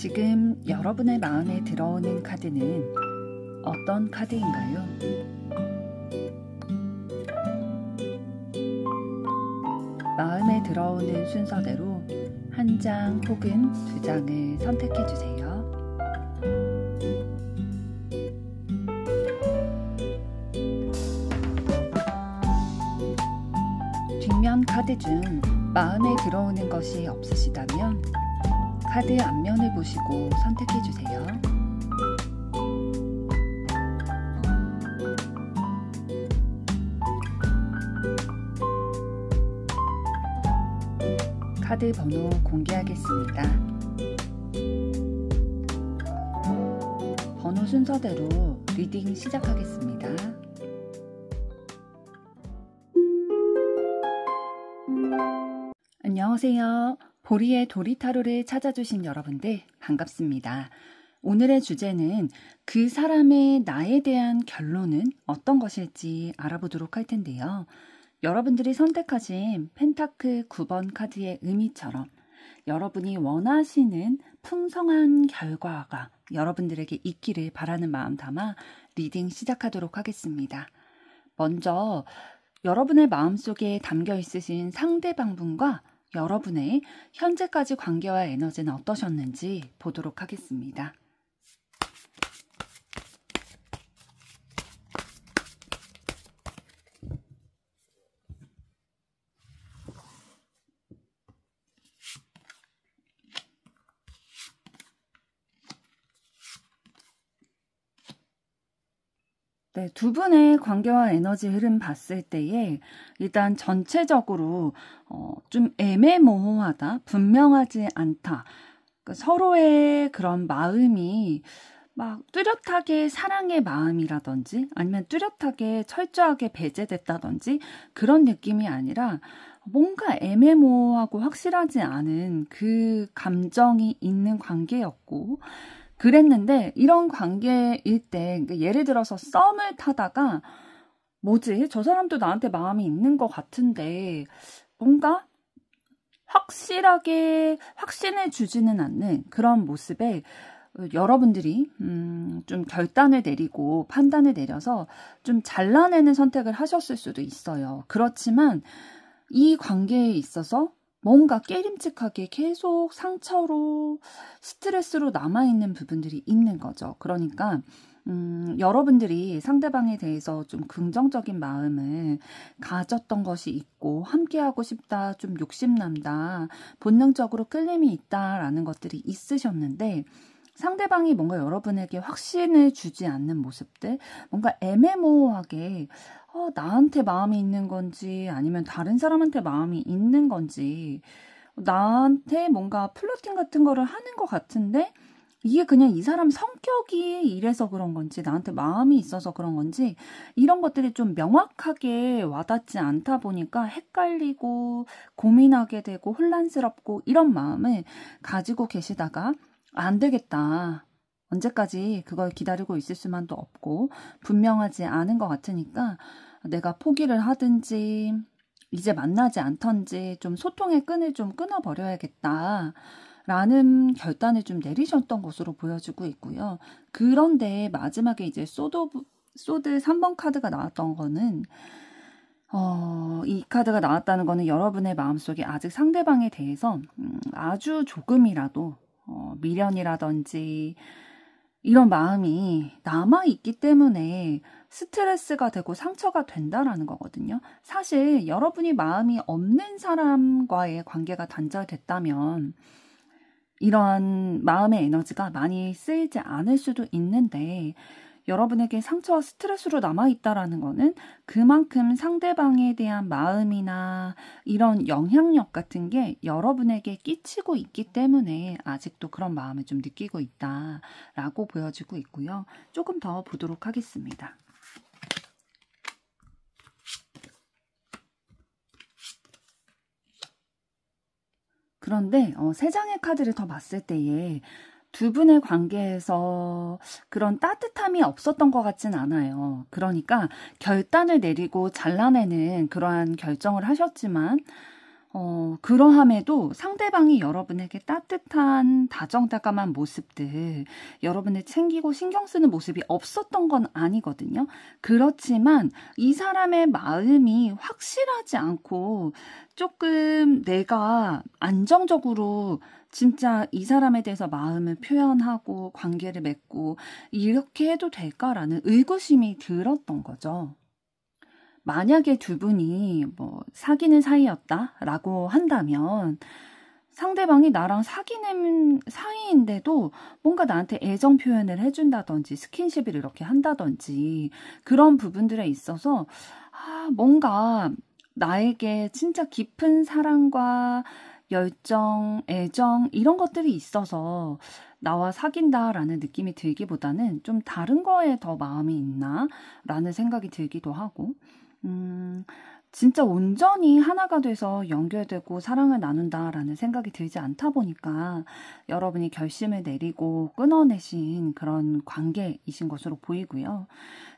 지금 여러분의 마음에 들어오는 카드는 어떤 카드인가요? 마음에 들어오는 순서대로 한 장 혹은 두 장을 선택해 주세요. 뒷면 카드 중 마음에 들어오는 것이 없으시다면 카드 앞면을 보시고 선택해 주세요. 카드 번호 공개하겠습니다. 번호 순서대로 리딩 시작하겠습니다. 안녕하세요. 보리의 도리타로를 찾아주신 여러분들 반갑습니다. 오늘의 주제는 그 사람의 나에 대한 결론은 어떤 것일지 알아보도록 할 텐데요. 여러분들이 선택하신 펜타클 9번 카드의 의미처럼 여러분이 원하시는 풍성한 결과가 여러분들에게 있기를 바라는 마음 담아 리딩 시작하도록 하겠습니다. 먼저 여러분의 마음속에 담겨 있으신 상대방분과 여러분의 현재까지 관계와 에너지는 어떠셨는지 보도록 하겠습니다. 네, 두 분의 관계와 에너지 흐름 봤을 때에 일단 전체적으로 좀 애매모호하다, 분명하지 않다. 그러니까 서로의 그런 마음이 막 뚜렷하게 사랑의 마음이라든지 아니면 뚜렷하게 철저하게 배제됐다든지 그런 느낌이 아니라 뭔가 애매모호하고 확실하지 않은 그 감정이 있는 관계였고 그랬는데 이런 관계일 때 그러니까 예를 들어서 썸을 타다가 뭐지? 저 사람도 나한테 마음이 있는 것 같은데 뭔가 확실하게 확신해 주지는 않는 그런 모습에 여러분들이 좀 결단을 내리고 판단을 내려서 좀 잘라내는 선택을 하셨을 수도 있어요. 그렇지만 이 관계에 있어서 뭔가 깨림칙하게 계속 상처로 스트레스로 남아있는 부분들이 있는 거죠. 그러니까 여러분들이 상대방에 대해서 좀 긍정적인 마음을 가졌던 것이 있고 함께하고 싶다, 좀 욕심난다, 본능적으로 끌림이 있다라는 것들이 있으셨는데 상대방이 뭔가 여러분에게 확신을 주지 않는 모습들, 뭔가 애매모호하게 나한테 마음이 있는 건지 아니면 다른 사람한테 마음이 있는 건지 나한테 뭔가 플러팅 같은 거를 하는 것 같은데 이게 그냥 이 사람 성격이 이래서 그런 건지 나한테 마음이 있어서 그런 건지 이런 것들이 좀 명확하게 와닿지 않다 보니까 헷갈리고 고민하게 되고 혼란스럽고 이런 마음을 가지고 계시다가 안 되겠다. 언제까지 그걸 기다리고 있을 수만도 없고 분명하지 않은 것 같으니까 내가 포기를 하든지 이제 만나지 않던지 좀 소통의 끈을 좀 끊어버려야겠다 라는 결단을 좀 내리셨던 것으로 보여지고 있고요. 그런데 마지막에 이제 소드 3번 카드가 나왔던 거는 이 카드가 나왔다는 거는 여러분의 마음속에 아직 상대방에 대해서 아주 조금이라도 미련이라든지 이런 마음이 남아있기 때문에 스트레스가 되고 상처가 된다라는 거거든요. 사실 여러분이 마음이 없는 사람과의 관계가 단절됐다면 이런 마음의 에너지가 많이 쓰이지 않을 수도 있는데 여러분에게 상처와 스트레스로 남아있다라는 거는 그만큼 상대방에 대한 마음이나 이런 영향력 같은 게 여러분에게 끼치고 있기 때문에 아직도 그런 마음을 좀 느끼고 있다라고 보여지고 있고요. 조금 더 보도록 하겠습니다. 그런데 세 장의 카드를 더 봤을 때에 두 분의 관계에서 그런 따뜻함이 없었던 것 같진 않아요. 그러니까 결단을 내리고 잘라내는 그러한 결정을 하셨지만 그러함에도 상대방이 여러분에게 따뜻한 다정다감한 모습들, 여러분을 챙기고 신경 쓰는 모습이 없었던 건 아니거든요. 그렇지만 이 사람의 마음이 확실하지 않고 조금 내가 안정적으로 진짜 이 사람에 대해서 마음을 표현하고 관계를 맺고 이렇게 해도 될까라는 의구심이 들었던 거죠. 만약에 두 분이 뭐 사귀는 사이였다라고 한다면 상대방이 나랑 사귀는 사이인데도 뭔가 나한테 애정 표현을 해준다든지 스킨십을 이렇게 한다든지 그런 부분들에 있어서 뭔가 나에게 진짜 깊은 사랑과 열정, 애정 이런 것들이 있어서 나와 사귄다라는 느낌이 들기보다는 좀 다른 거에 더 마음이 있나? 라는 생각이 들기도 하고 진짜 온전히 하나가 돼서 연결되고 사랑을 나눈다라는 생각이 들지 않다 보니까 여러분이 결심을 내리고 끊어내신 그런 관계이신 것으로 보이고요.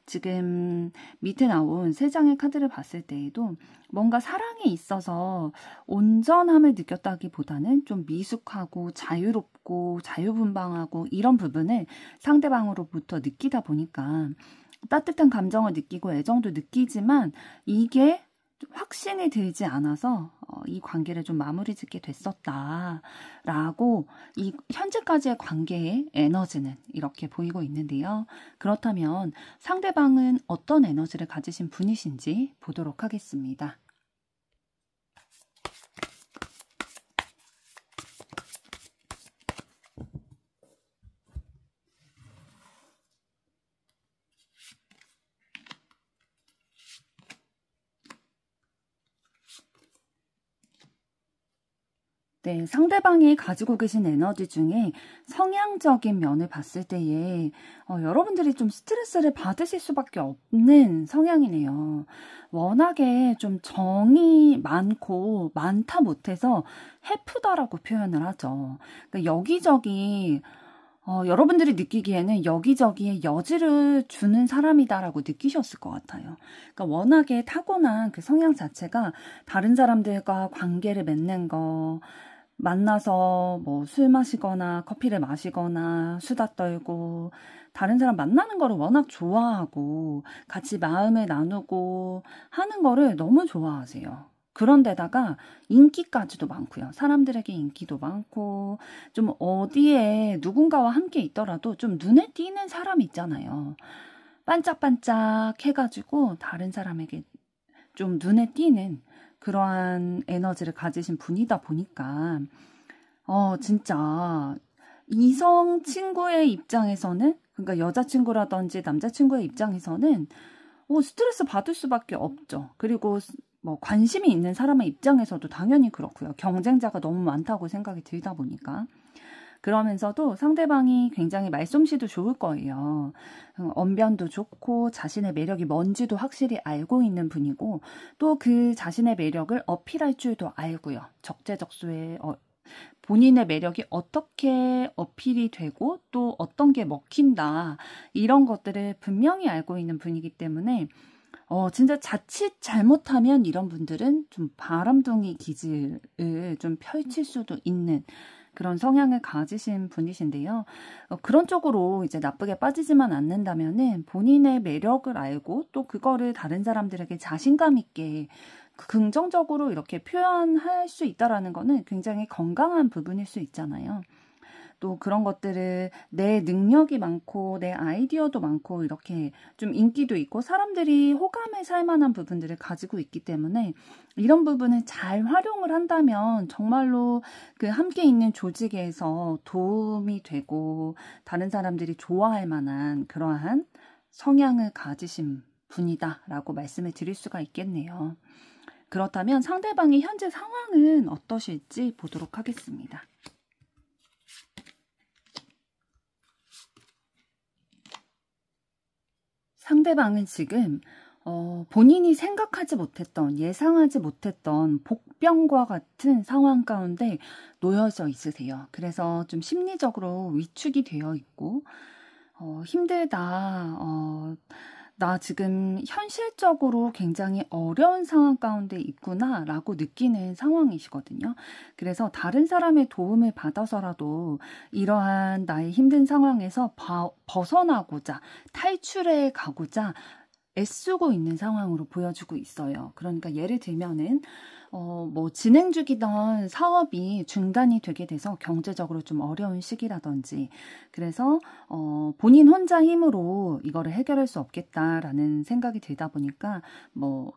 지금 밑에 나온 세 장의 카드를 봤을 때에도 뭔가 사랑에 있어서 온전함을 느꼈다기보다는 좀 미숙하고 자유롭고 자유분방하고 이런 부분을 상대방으로부터 느끼다 보니까 따뜻한 감정을 느끼고 애정도 느끼지만 이게 확신이 들지 않아서 이 관계를 좀 마무리 짓게 됐었다라고 이 현재까지의 관계의 에너지는 이렇게 보이고 있는데요. 그렇다면 상대방은 어떤 에너지를 가지신 분이신지 보도록 하겠습니다. 네, 상대방이 가지고 계신 에너지 중에 성향적인 면을 봤을 때에 여러분들이 좀 스트레스를 받으실 수밖에 없는 성향이네요. 워낙에 좀 정이 많고 많다 못해서 해프다라고 표현을 하죠. 그러니까 여기저기 여러분들이 느끼기에는 여기저기에 여지를 주는 사람이다라고 느끼셨을 것 같아요. 그러니까 워낙에 타고난 그 성향 자체가 다른 사람들과 관계를 맺는 거, 만나서 뭐 술 마시거나 커피를 마시거나 수다 떨고 다른 사람 만나는 거를 워낙 좋아하고 같이 마음을 나누고 하는 거를 너무 좋아하세요. 그런데다가 인기까지도 많고요. 사람들에게 인기도 많고 좀 어디에 누군가와 함께 있더라도 좀 눈에 띄는 사람 있잖아요. 반짝반짝 해가지고 다른 사람에게 좀 눈에 띄는 그러한 에너지를 가지신 분이다 보니까 진짜 이성 친구의 입장에서는 그러니까 여자친구라든지 남자친구의 입장에서는 스트레스 받을 수밖에 없죠. 그리고 뭐 관심이 있는 사람의 입장에서도 당연히 그렇고요. 경쟁자가 너무 많다고 생각이 들다 보니까. 그러면서도 상대방이 굉장히 말솜씨도 좋을 거예요. 언변도 좋고 자신의 매력이 뭔지도 확실히 알고 있는 분이고 또 그 자신의 매력을 어필할 줄도 알고요. 적재적소에 본인의 매력이 어떻게 어필이 되고 또 어떤 게 먹힌다 이런 것들을 분명히 알고 있는 분이기 때문에 진짜 자칫 잘못하면 이런 분들은 좀 바람둥이 기질을 좀 펼칠 수도 있는 그런 성향을 가지신 분이신데요. 그런 쪽으로 이제 나쁘게 빠지지만 않는다면은 본인의 매력을 알고 또 그거를 다른 사람들에게 자신감 있게 긍정적으로 이렇게 표현할 수 있다라는 거는 굉장히 건강한 부분일 수 있잖아요. 또 그런 것들을 내 능력이 많고 내 아이디어도 많고 이렇게 좀 인기도 있고 사람들이 호감에 살 만한 부분들을 가지고 있기 때문에 이런 부분을 잘 활용을 한다면 정말로 그 함께 있는 조직에서 도움이 되고 다른 사람들이 좋아할 만한 그러한 성향을 가지신 분이다라고 말씀을 드릴 수가 있겠네요. 그렇다면 상대방의 현재 상황은 어떠실지 보도록 하겠습니다. 상대방은 지금 본인이 생각하지 못했던, 예상하지 못했던 복병과 같은 상황 가운데 놓여져 있으세요. 그래서 좀 심리적으로 위축이 되어 있고 힘들다, 나 지금 현실적으로 굉장히 어려운 상황 가운데 있구나라고 느끼는 상황이시거든요. 그래서 다른 사람의 도움을 받아서라도 이러한 나의 힘든 상황에서 벗어나고자, 탈출해 가고자 애쓰고 있는 상황으로 보여지고 있어요. 그러니까 예를 들면은 뭐 진행 중이던 사업이 중단이 되게 돼서 경제적으로 좀 어려운 시기라든지, 그래서 본인 혼자 힘으로 이거를 해결할 수 없겠다라는 생각이 들다 보니까 뭐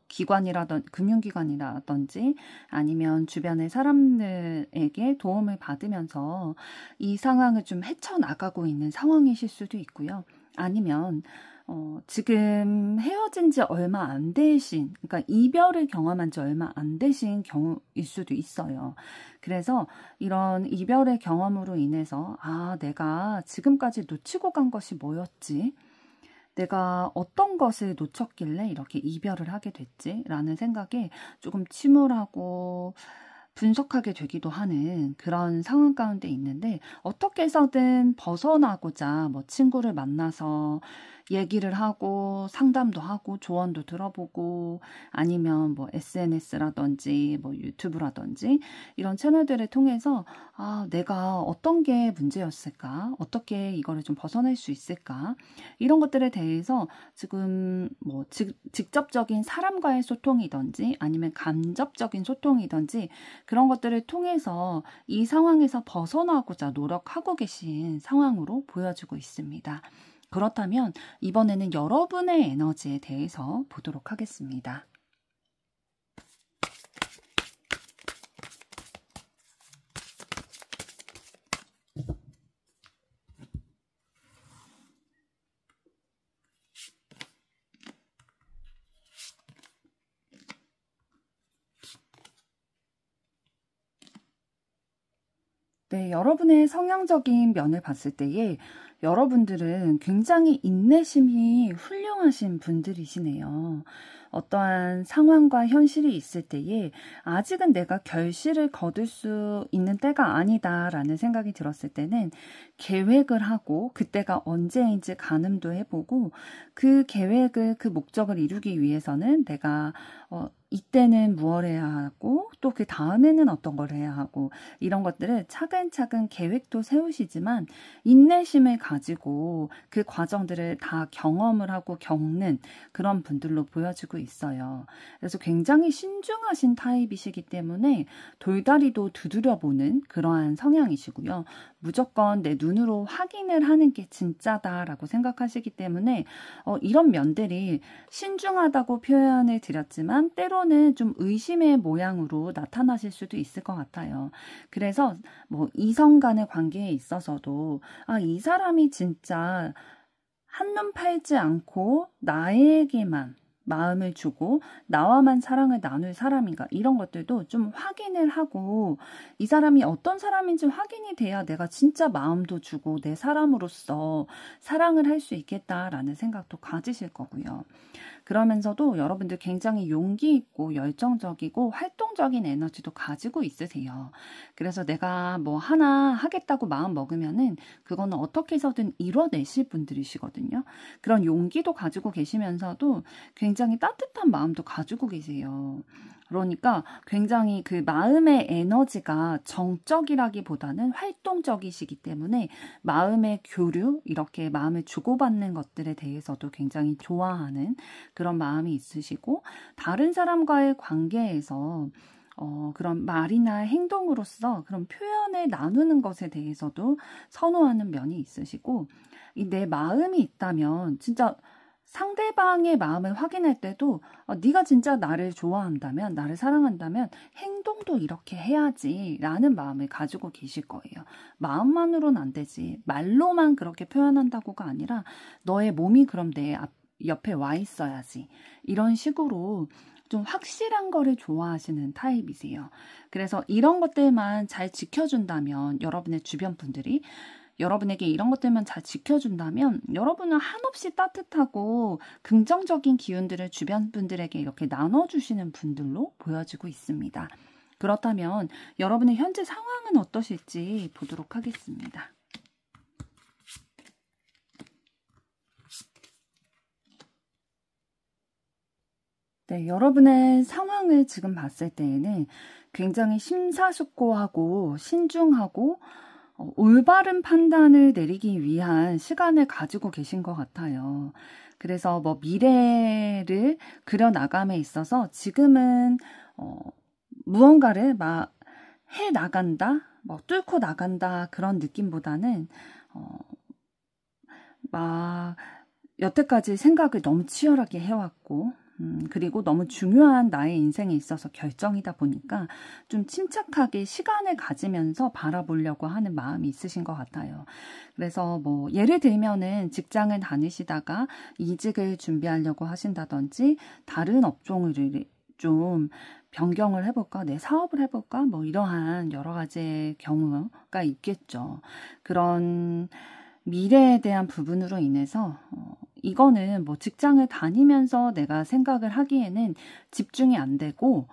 금융기관이라든지 아니면 주변의 사람들에게 도움을 받으면서 이 상황을 좀 헤쳐나가고 있는 상황이실 수도 있고요. 아니면 지금 헤어진 지 얼마 안 되신, 그러니까 이별을 경험한 지 얼마 안 되신 경우일 수도 있어요. 그래서 이런 이별의 경험으로 인해서, 내가 지금까지 놓치고 간 것이 뭐였지? 내가 어떤 것을 놓쳤길래 이렇게 이별을 하게 됐지? 라는 생각에 조금 침울하고 분석하게 되기도 하는 그런 상황 가운데 있는데, 어떻게 해서든 벗어나고자 뭐 친구를 만나서 얘기를 하고 상담도 하고 조언도 들어보고, 아니면 뭐 SNS라든지 뭐 유튜브라든지 이런 채널들을 통해서 내가 어떤 게 문제였을까? 어떻게 이거를 좀 벗어날 수 있을까? 이런 것들에 대해서 지금 뭐 직접적인 사람과의 소통이든지 아니면 간접적인 소통이든지 그런 것들을 통해서 이 상황에서 벗어나고자 노력하고 계신 상황으로 보여지고 있습니다. 그렇다면 이번에는 여러분의 에너지에 대해서 보도록 하겠습니다. 네, 여러분의 성향적인 면을 봤을 때에 여러분들은 굉장히 인내심이 훌륭하신 분들이시네요. 어떠한 상황과 현실이 있을 때에 아직은 내가 결실을 거둘 수 있는 때가 아니다라는 생각이 들었을 때는 계획을 하고, 그때가 언제인지 가늠도 해보고, 그 계획을, 그 목적을 이루기 위해서는 내가 이때는 무엇을 해야 하고 또 그 다음에는 어떤 걸 해야 하고, 이런 것들을 차근차근 계획도 세우시지만 인내심을 가지고 그 과정들을 다 경험을 하고 겪는 그런 분들로 보여지고 있어요. 그래서 굉장히 신중하신 타입이시기 때문에 돌다리도 두드려보는 그러한 성향이시고요. 무조건 내 눈으로 확인을 하는 게 진짜다라고 생각하시기 때문에 이런 면들이 신중하다고 표현을 드렸지만 때로는 좀 의심의 모양으로 나타나실 수도 있을 것 같아요. 그래서 뭐 이성 간의 관계에 있어서도 이 사람이 진짜 한눈 팔지 않고 나에게만 마음을 주고 나와만 사랑을 나눌 사람인가, 이런 것들도 좀 확인을 하고, 이 사람이 어떤 사람인지 확인이 돼야 내가 진짜 마음도 주고 내 사람으로서 사랑을 할 수 있겠다라는 생각도 가지실 거고요. 그러면서도 여러분들 굉장히 용기 있고 열정적이고 활동적인 에너지도 가지고 있으세요. 그래서 내가 뭐 하나 하겠다고 마음 먹으면은 그거는 어떻게 해서든 이뤄내실 분들이시거든요. 그런 용기도 가지고 계시면서도 굉장히 따뜻한 마음도 가지고 계세요. 그러니까 굉장히 그 마음의 에너지가 정적이라기보다는 활동적이시기 때문에 마음의 교류, 이렇게 마음을 주고받는 것들에 대해서도 굉장히 좋아하는 그런 마음이 있으시고, 다른 사람과의 관계에서 그런 말이나 행동으로서 그런 표현을 나누는 것에 대해서도 선호하는 면이 있으시고, 내 마음이 있다면 진짜 상대방의 마음을 확인할 때도 네가 진짜 나를 좋아한다면, 나를 사랑한다면 행동도 이렇게 해야지 라는 마음을 가지고 계실 거예요. 마음만으로는 안 되지, 말로만 그렇게 표현한다고가 아니라 너의 몸이 그럼 내 옆에 와 있어야지, 이런 식으로 좀 확실한 거를 좋아하시는 타입이세요. 그래서 이런 것들만 잘 지켜준다면, 여러분의 주변 분들이 여러분에게 이런 것들만 잘 지켜준다면 여러분은 한없이 따뜻하고 긍정적인 기운들을 주변 분들에게 이렇게 나눠주시는 분들로 보여지고 있습니다. 그렇다면 여러분의 현재 상황은 어떠실지 보도록 하겠습니다. 네, 여러분의 상황을 지금 봤을 때에는 굉장히 심사숙고하고 신중하고 올바른 판단을 내리기 위한 시간을 가지고 계신 것 같아요. 그래서 뭐 미래를 그려나감에 있어서 지금은 무언가를 막 해 나간다, 뭐 뚫고 나간다 그런 느낌보다는 막 여태까지 생각을 너무 치열하게 해왔고 그리고 너무 중요한 나의 인생에 있어서 결정이다 보니까 좀 침착하게 시간을 가지면서 바라보려고 하는 마음이 있으신 것 같아요. 그래서 뭐 예를 들면은 직장을 다니시다가 이직을 준비하려고 하신다든지 다른 업종을 좀 변경을 해볼까, 내 사업을 해볼까, 뭐 이러한 여러 가지의 경우가 있겠죠. 그런 미래에 대한 부분으로 인해서 이거는 뭐 직장을 다니면서 내가 생각을 하기에는 집중이 안 되고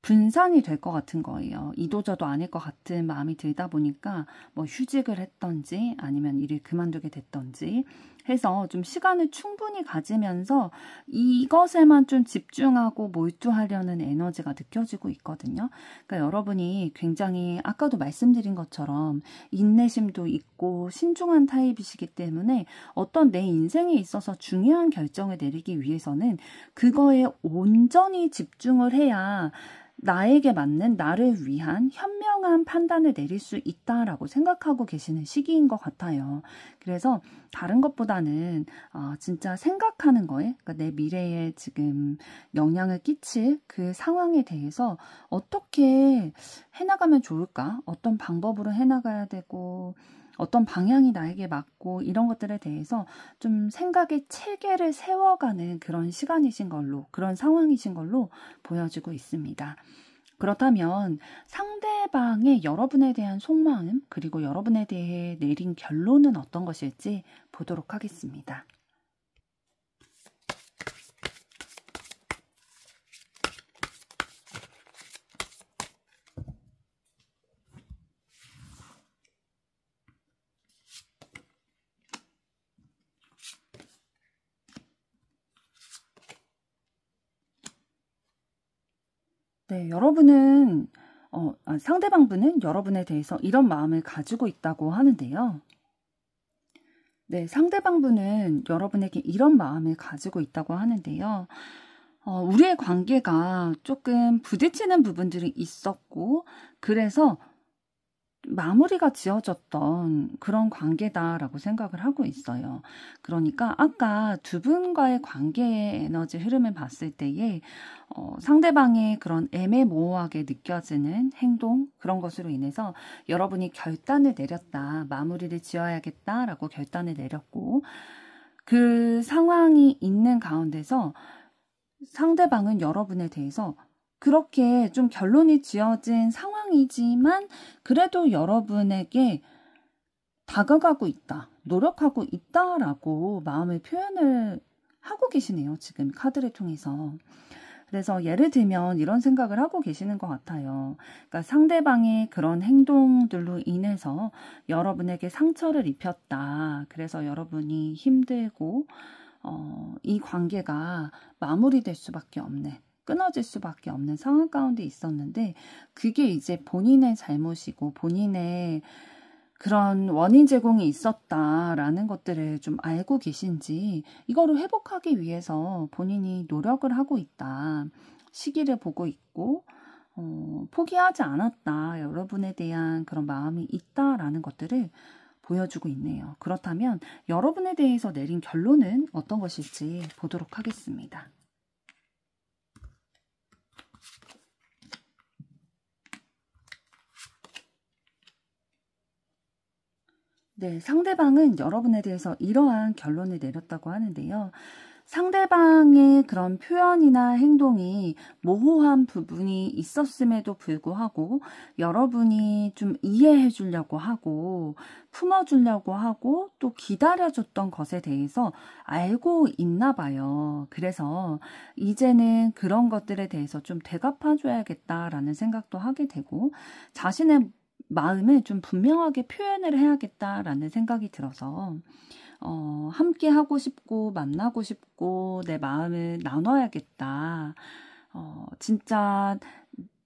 분산이 될 것 같은 거예요. 이도저도 아닐 것 같은 마음이 들다 보니까 뭐 휴직을 했던지 아니면 일을 그만두게 됐던지 해서 좀 시간을 충분히 가지면서 이것에만 좀 집중하고 몰두하려는 에너지가 느껴지고 있거든요. 그러니까 여러분이 굉장히 아까도 말씀드린 것처럼 인내심도 있고 신중한 타입이시기 때문에 어떤 내 인생에 있어서 중요한 결정을 내리기 위해서는 그거에 온전히 집중을 해야 나에게 맞는 나를 위한 현명한 판단을 내릴 수 있다라고 생각하고 계시는 시기인 것 같아요. 그래서 다른 것보다는 진짜 생각하는 거에, 그러니까 내 미래에 지금 영향을 끼칠 그 상황에 대해서 어떻게 해나가면 좋을까? 어떤 방법으로 해나가야 되고 어떤 방향이 나에게 맞고 이런 것들에 대해서 좀 생각의 체계를 세워가는 그런 시간이신 걸로, 그런 상황이신 걸로 보여지고 있습니다. 그렇다면 상대방의 여러분에 대한 속마음, 그리고 여러분에 대해 내린 결론은 어떤 것일지 보도록 하겠습니다. 네, 상대방분은 여러분에 대해서 이런 마음을 가지고 있다고 하는데요. 네, 상대방분은 여러분에게 이런 마음을 가지고 있다고 하는데요. 우리의 관계가 조금 부딪히는 부분들이 있었고, 그래서 마무리가 지어졌던 그런 관계다라고 생각을 하고 있어요. 그러니까 아까 두 분과의 관계의 에너지 흐름을 봤을 때에 상대방의 그런 애매모호하게 느껴지는 행동, 그런 것으로 인해서 여러분이 결단을 내렸다, 마무리를 지어야겠다라고 결단을 내렸고 그 상황이 있는 가운데서 상대방은 여러분에 대해서 그렇게 좀 결론이 지어진 상황이지만 그래도 여러분에게 다가가고 있다, 노력하고 있다라고 마음의 표현을 하고 계시네요. 지금 카드를 통해서. 그래서 예를 들면 이런 생각을 하고 계시는 것 같아요. 그러니까 상대방의 그런 행동들로 인해서 여러분에게 상처를 입혔다. 그래서 여러분이 힘들고 이 관계가 마무리될 수밖에 없는, 끊어질 수밖에 없는 상황 가운데 있었는데 그게 이제 본인의 잘못이고 본인의 그런 원인 제공이 있었다라는 것들을 좀 알고 계신지 이거를 회복하기 위해서 본인이 노력을 하고 있다, 시기를 보고 있고 포기하지 않았다, 여러분에 대한 그런 마음이 있다라는 것들을 보여주고 있네요. 그렇다면 여러분에 대해서 내린 결론은 어떤 것일지 보도록 하겠습니다. 네, 상대방은 여러분에 대해서 이러한 결론을 내렸다고 하는데요. 상대방의 그런 표현이나 행동이 모호한 부분이 있었음에도 불구하고 여러분이 좀 이해해 주려고 하고 품어주려고 하고 또 기다려줬던 것에 대해서 알고 있나 봐요. 그래서 이제는 그런 것들에 대해서 좀 되갚아줘야겠다라는 생각도 하게 되고 자신의 마음을 좀 분명하게 표현을 해야겠다라는 생각이 들어서 함께 하고 싶고 만나고 싶고 내 마음을 나눠야겠다. 진짜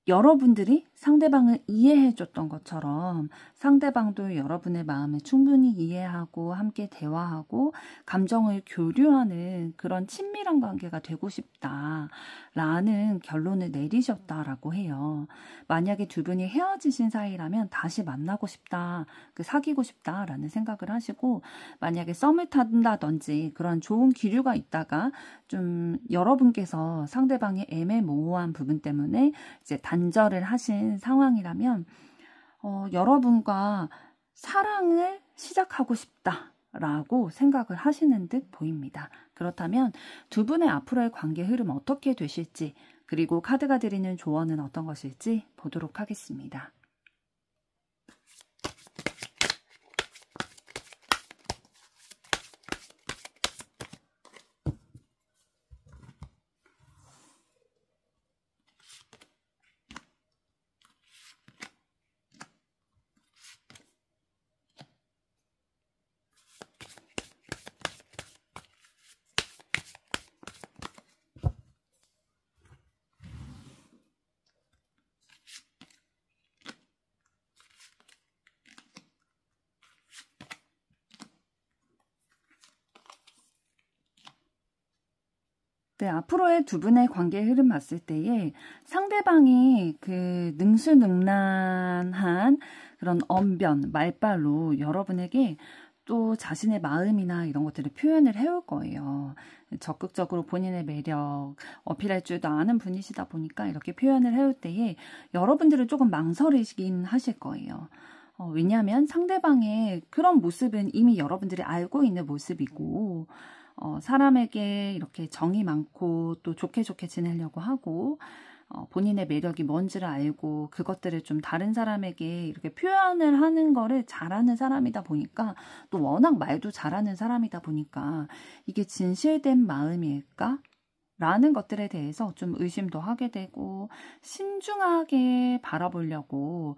여러분들이 상대방을 이해해 줬던 것처럼 상대방도 여러분의 마음을 충분히 이해하고 함께 대화하고 감정을 교류하는 그런 친밀한 관계가 되고 싶다라는 결론을 내리셨다라고 해요. 만약에 두 분이 헤어지신 사이라면 다시 만나고 싶다, 사귀고 싶다라는 생각을 하시고, 만약에 썸을 탄다든지 그런 좋은 기류가 있다가 좀 여러분께서 상대방의 애매모호한 부분 때문에 이제 단절을 하신 상황이라면 여러분과 사랑을 시작하고 싶다라고 생각을 하시는 듯 보입니다. 그렇다면 두 분의 앞으로의 관계 흐름 어떻게 되실지, 그리고 카드가 드리는 조언은 어떤 것일지 보도록 하겠습니다. 네, 앞으로의 두 분의 관계 흐름 봤을 때에 상대방이 그 능수능란한 그런 언변, 말발로 여러분에게 또 자신의 마음이나 이런 것들을 표현을 해올 거예요. 적극적으로 본인의 매력 어필할 줄도 아는 분이시다 보니까 이렇게 표현을 해올 때에 여러분들은 조금 망설이시긴 하실 거예요. 왜냐하면 상대방의 그런 모습은 이미 여러분들이 알고 있는 모습이고, 사람에게 이렇게 정이 많고 또 좋게 지내려고 하고, 본인의 매력이 뭔지를 알고 그것들을 좀 다른 사람에게 이렇게 표현을 하는 거를 잘하는 사람이다 보니까, 또 워낙 말도 잘하는 사람이다 보니까 이게 진실된 마음일까? 라는 것들에 대해서 좀 의심도 하게 되고 신중하게 바라보려고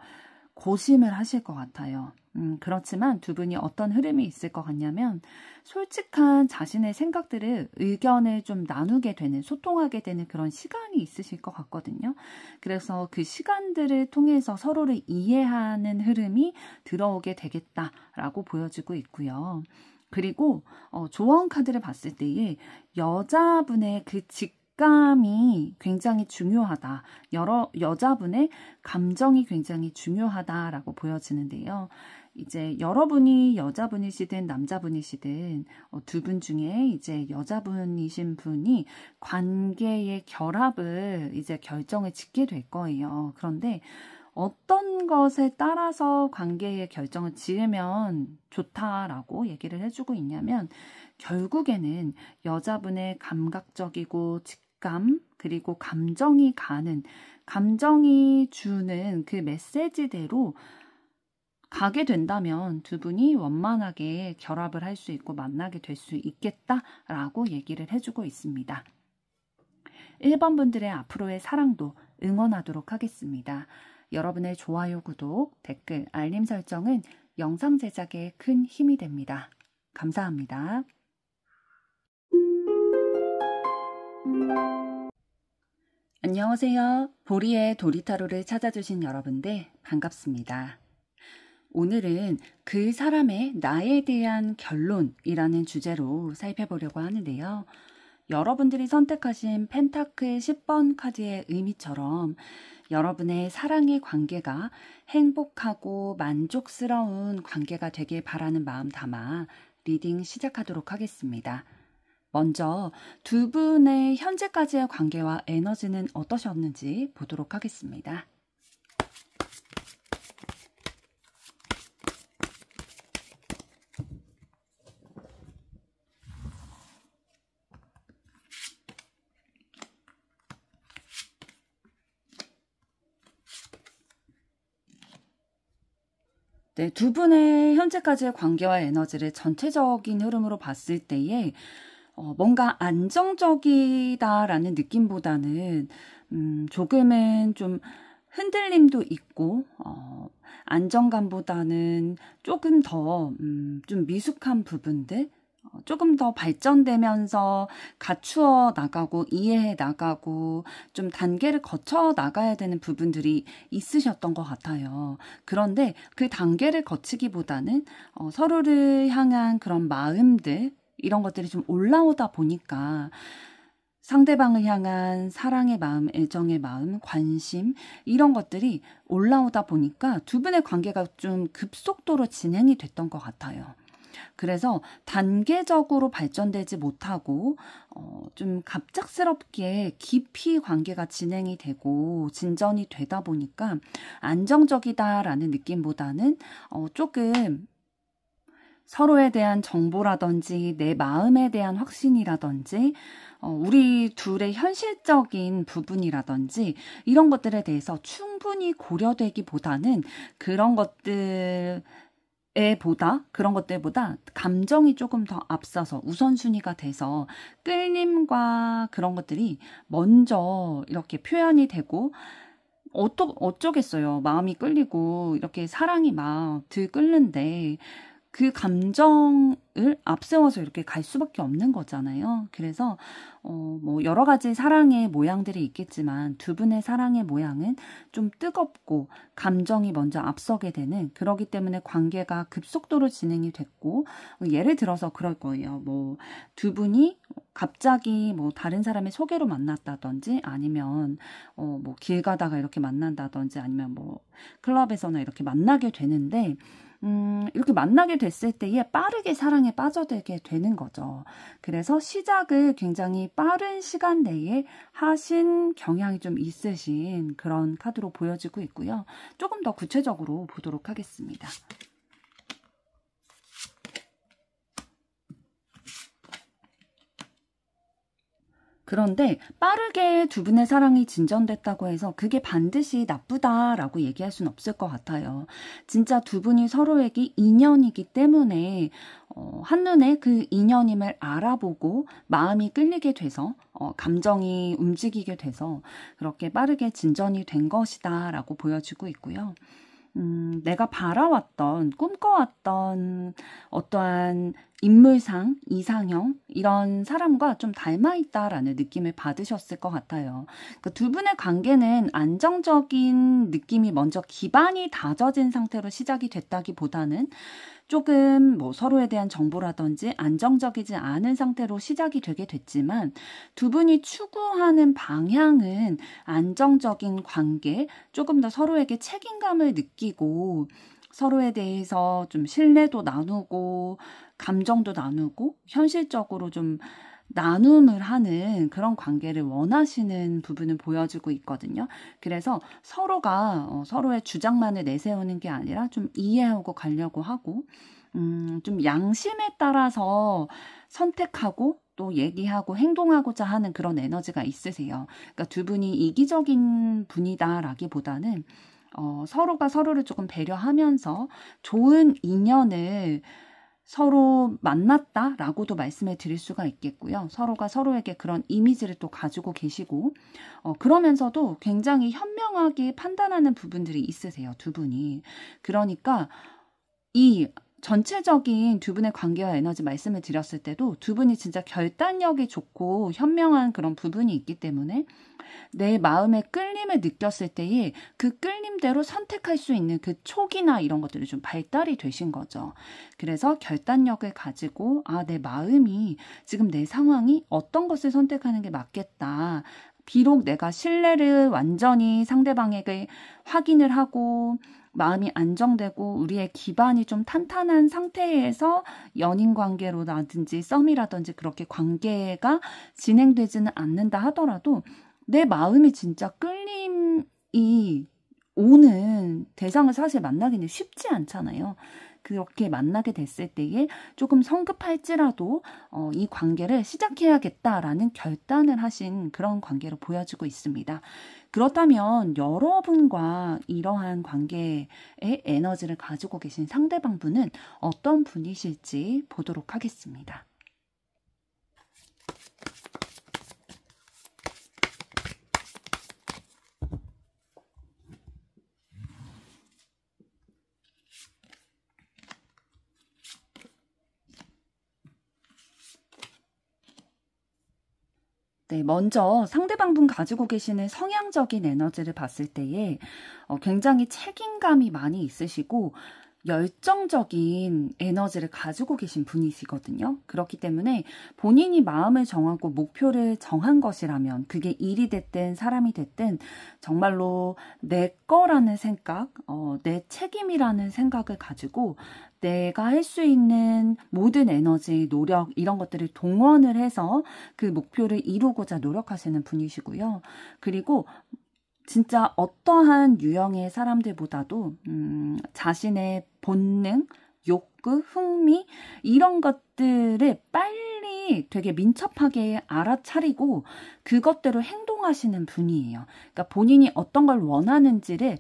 고심을 하실 것 같아요. 그렇지만 두 분이 어떤 흐름이 있을 것 같냐면, 솔직한 자신의 생각들을, 의견을 좀 나누게 되는, 소통하게 되는 그런 시간이 있으실 것 같거든요. 그래서 그 시간들을 통해서 서로를 이해하는 흐름이 들어오게 되겠다라고 보여지고 있고요. 그리고 조언 카드를 봤을 때에 여자분의 그 직감이 굉장히 중요하다. 여자분의 감정이 굉장히 중요하다라고 보여지는데요. 이제 여러분이 여자분이시든 남자분이시든 두 분 중에 이제 여자분이신 분이 관계의 결합을 이제 결정을 짓게 될 거예요. 그런데 어떤 것에 따라서 관계의 결정을 지으면 좋다라고 얘기를 해주고 있냐면, 결국에는 여자분의 감각적이고 직감, 그리고 감정이 주는 그 메시지대로 가게 된다면 두 분이 원만하게 결합을 할 수 있고 만나게 될 수 있겠다라고 얘기를 해주고 있습니다. 1번 분들의 앞으로의 사랑도 응원하도록 하겠습니다. 여러분의 좋아요, 구독, 댓글, 알림 설정은 영상 제작에 큰 힘이 됩니다. 감사합니다. 안녕하세요. 보리의 도리타로를 찾아주신 여러분들 반갑습니다. 오늘은 그 사람의 나에 대한 결론이라는 주제로 살펴보려고 하는데요. 여러분들이 선택하신 펜타클 10번 카드의 의미처럼 여러분의 사랑의 관계가 행복하고 만족스러운 관계가 되길 바라는 마음 담아 리딩 시작하도록 하겠습니다. 먼저 두 분의 현재까지의 관계와 에너지는 어떠셨는지 보도록 하겠습니다. 네, 두 분의 현재까지의 관계와 에너지를 전체적인 흐름으로 봤을 때에 뭔가 안정적이다라는 느낌보다는 조금은 좀 흔들림도 있고 안정감보다는 조금 더 좀 미숙한 부분들, 조금 더 발전되면서 갖추어 나가고 이해해 나가고 좀 단계를 거쳐 나가야 되는 부분들이 있으셨던 것 같아요. 그런데 그 단계를 거치기보다는 서로를 향한 그런 마음들, 이런 것들이 좀 올라오다 보니까 상대방을 향한 사랑의 마음, 애정의 마음, 관심, 이런 것들이 올라오다 보니까 두 분의 관계가 좀 급속도로 진행이 됐던 것 같아요. 그래서 단계적으로 발전되지 못하고 좀 갑작스럽게 깊이 관계가 진행이 되고 진전이 되다 보니까 안정적이다라는 느낌보다는 조금 서로에 대한 정보라든지 내 마음에 대한 확신이라든지 우리 둘의 현실적인 부분이라든지 이런 것들에 대해서 충분히 고려되기보다는 그런 것들보다 감정이 조금 더 앞서서 우선순위가 돼서 끌림과 그런 것들이 먼저 이렇게 표현이 되고 어쩌겠어요. 마음이 끌리고 이렇게 사랑이 막 들끓는데 그 감정을 앞세워서 이렇게 갈 수밖에 없는 거잖아요. 그래서 뭐 여러 가지 사랑의 모양들이 있겠지만 두 분의 사랑의 모양은 좀 뜨겁고 감정이 먼저 앞서게 되는, 그러기 때문에 관계가 급속도로 진행이 됐고, 예를 들어서 그럴 거예요. 뭐 두 분이 갑자기 뭐 다른 사람의 소개로 만났다든지 아니면 뭐 길 가다가 이렇게 만난다든지 아니면 뭐 클럽에서나 이렇게 만나게 되는데 이렇게 만나게 됐을 때에 빠르게 사랑에 빠져들게 되는 거죠. 그래서 시작을 굉장히 빠른 시간 내에 하신 경향이 좀 있으신 그런 카드로 보여지고 있고요. 조금 더 구체적으로 보도록 하겠습니다. 그런데 빠르게 두 분의 사랑이 진전됐다고 해서 그게 반드시 나쁘다라고 얘기할 수는 없을 것 같아요. 진짜 두 분이 서로에게 인연이기 때문에 한눈에 그 인연임을 알아보고 마음이 끌리게 돼서 감정이 움직이게 돼서 그렇게 빠르게 진전이 된 것이다라고 보여지고 있고요. 내가 바라왔던, 꿈꿔왔던 어떠한 인물상, 이상형, 이런 사람과 좀 닮아있다라는 느낌을 받으셨을 것 같아요. 그러니까 두 분의 관계는 안정적인 느낌이 먼저 기반이 다져진 상태로 시작이 됐다기보다는 조금 뭐 서로에 대한 정보라든지 안정적이지 않은 상태로 시작이 되게 됐지만 두 분이 추구하는 방향은 안정적인 관계, 조금 더 서로에게 책임감을 느끼고 서로에 대해서 좀 신뢰도 나누고 감정도 나누고 현실적으로 좀 나눔을 하는 그런 관계를 원하시는 부분을 보여주고 있거든요. 그래서 서로가 서로의 주장만을 내세우는 게 아니라 좀 이해하고 가려고 하고 좀 양심에 따라서 선택하고 또 얘기하고 행동하고자 하는 그런 에너지가 있으세요. 그러니까 두 분이 이기적인 분이다라기보다는 서로가 서로를 조금 배려하면서 좋은 인연을 서로 만났다라고도 말씀을 드릴 수가 있겠고요. 서로가 서로에게 그런 이미지를 또 가지고 계시고 그러면서도 굉장히 현명하게 판단하는 부분들이 있으세요. 두 분이. 그러니까 이 전체적인 두 분의 관계와 에너지 말씀을 드렸을 때도 두 분이 진짜 결단력이 좋고 현명한 그런 부분이 있기 때문에 내 마음의 끌림을 느꼈을 때에 그 끌림대로 선택할 수 있는 그 촉이나 이런 것들이 좀 발달이 되신 거죠. 그래서 결단력을 가지고 내 마음이 지금 내 상황이 어떤 것을 선택하는 게 맞겠다. 비록 내가 신뢰를 완전히 상대방에게 확인을 하고 마음이 안정되고 우리의 기반이 좀 탄탄한 상태에서 연인 관계로라든지 썸이라든지 그렇게 관계가 진행되지는 않는다 하더라도 내 마음이 진짜 끌림이 오는 대상을 사실 만나기는 쉽지 않잖아요. 그렇게 만나게 됐을 때에 조금 성급할지라도 이 관계를 시작해야겠다라는 결단을 하신 그런 관계로 보여지고 있습니다. 그렇다면 여러분과 이러한 관계의 에너지를 가지고 계신 상대방분은 어떤 분이실지 보도록 하겠습니다. 네, 먼저 상대방분 가지고 계시는 성향적인 에너지를 봤을 때에 굉장히 책임감이 많이 있으시고 열정적인 에너지를 가지고 계신 분이시거든요. 그렇기 때문에 본인이 마음을 정하고 목표를 정한 것이라면 그게 일이 됐든 사람이 됐든 정말로 내 거라는 생각, 내 책임이라는 생각을 가지고 내가 할 수 있는 모든 에너지, 노력 이런 것들을 동원을 해서 그 목표를 이루고자 노력하시는 분이시고요. 그리고 진짜 어떠한 유형의 사람들보다도 자신의 본능, 욕구, 흥미 이런 것들을 빨리 되게 민첩하게 알아차리고 그것대로 행동하시는 분이에요. 그러니까 본인이 어떤 걸 원하는지를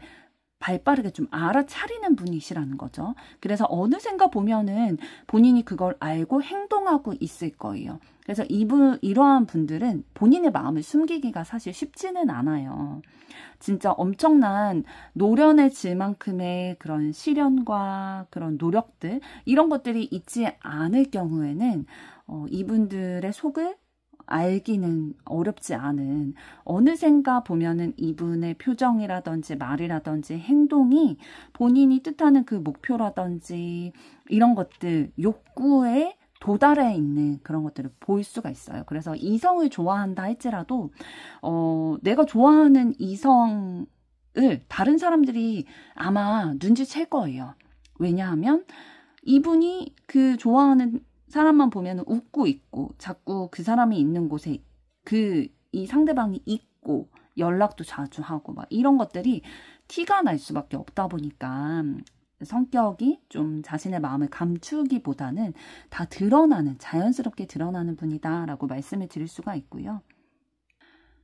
발빠르게 좀 알아차리는 분이시라는 거죠. 그래서 어느샌가 보면은 본인이 그걸 알고 행동하고 있을 거예요. 그래서 이러한 분들은 본인의 마음을 숨기기가 사실 쉽지는 않아요. 진짜 엄청난 노련해질 만큼의 그런 시련과 그런 노력들 이런 것들이 있지 않을 경우에는 이분들의 속을 알기는 어렵지 않은 어느샌가 보면은 이분의 표정이라든지 말이라든지 행동이 본인이 뜻하는 그 목표라든지 이런 것들 욕구에 도달해 있는 그런 것들을 볼 수가 있어요. 그래서 이성을 좋아한다 할지라도 내가 좋아하는 이성을 다른 사람들이 아마 눈치챌 거예요. 왜냐하면 이분이 그 좋아하는 사람만 보면 웃고 있고 자꾸 그 사람이 있는 곳에 이 상대방이 있고 연락도 자주 하고 막 이런 것들이 티가 날 수밖에 없다 보니까 성격이 좀 자신의 마음을 감추기보다는 다 드러나는 자연스럽게 드러나는 분이다라고 말씀을 드릴 수가 있고요.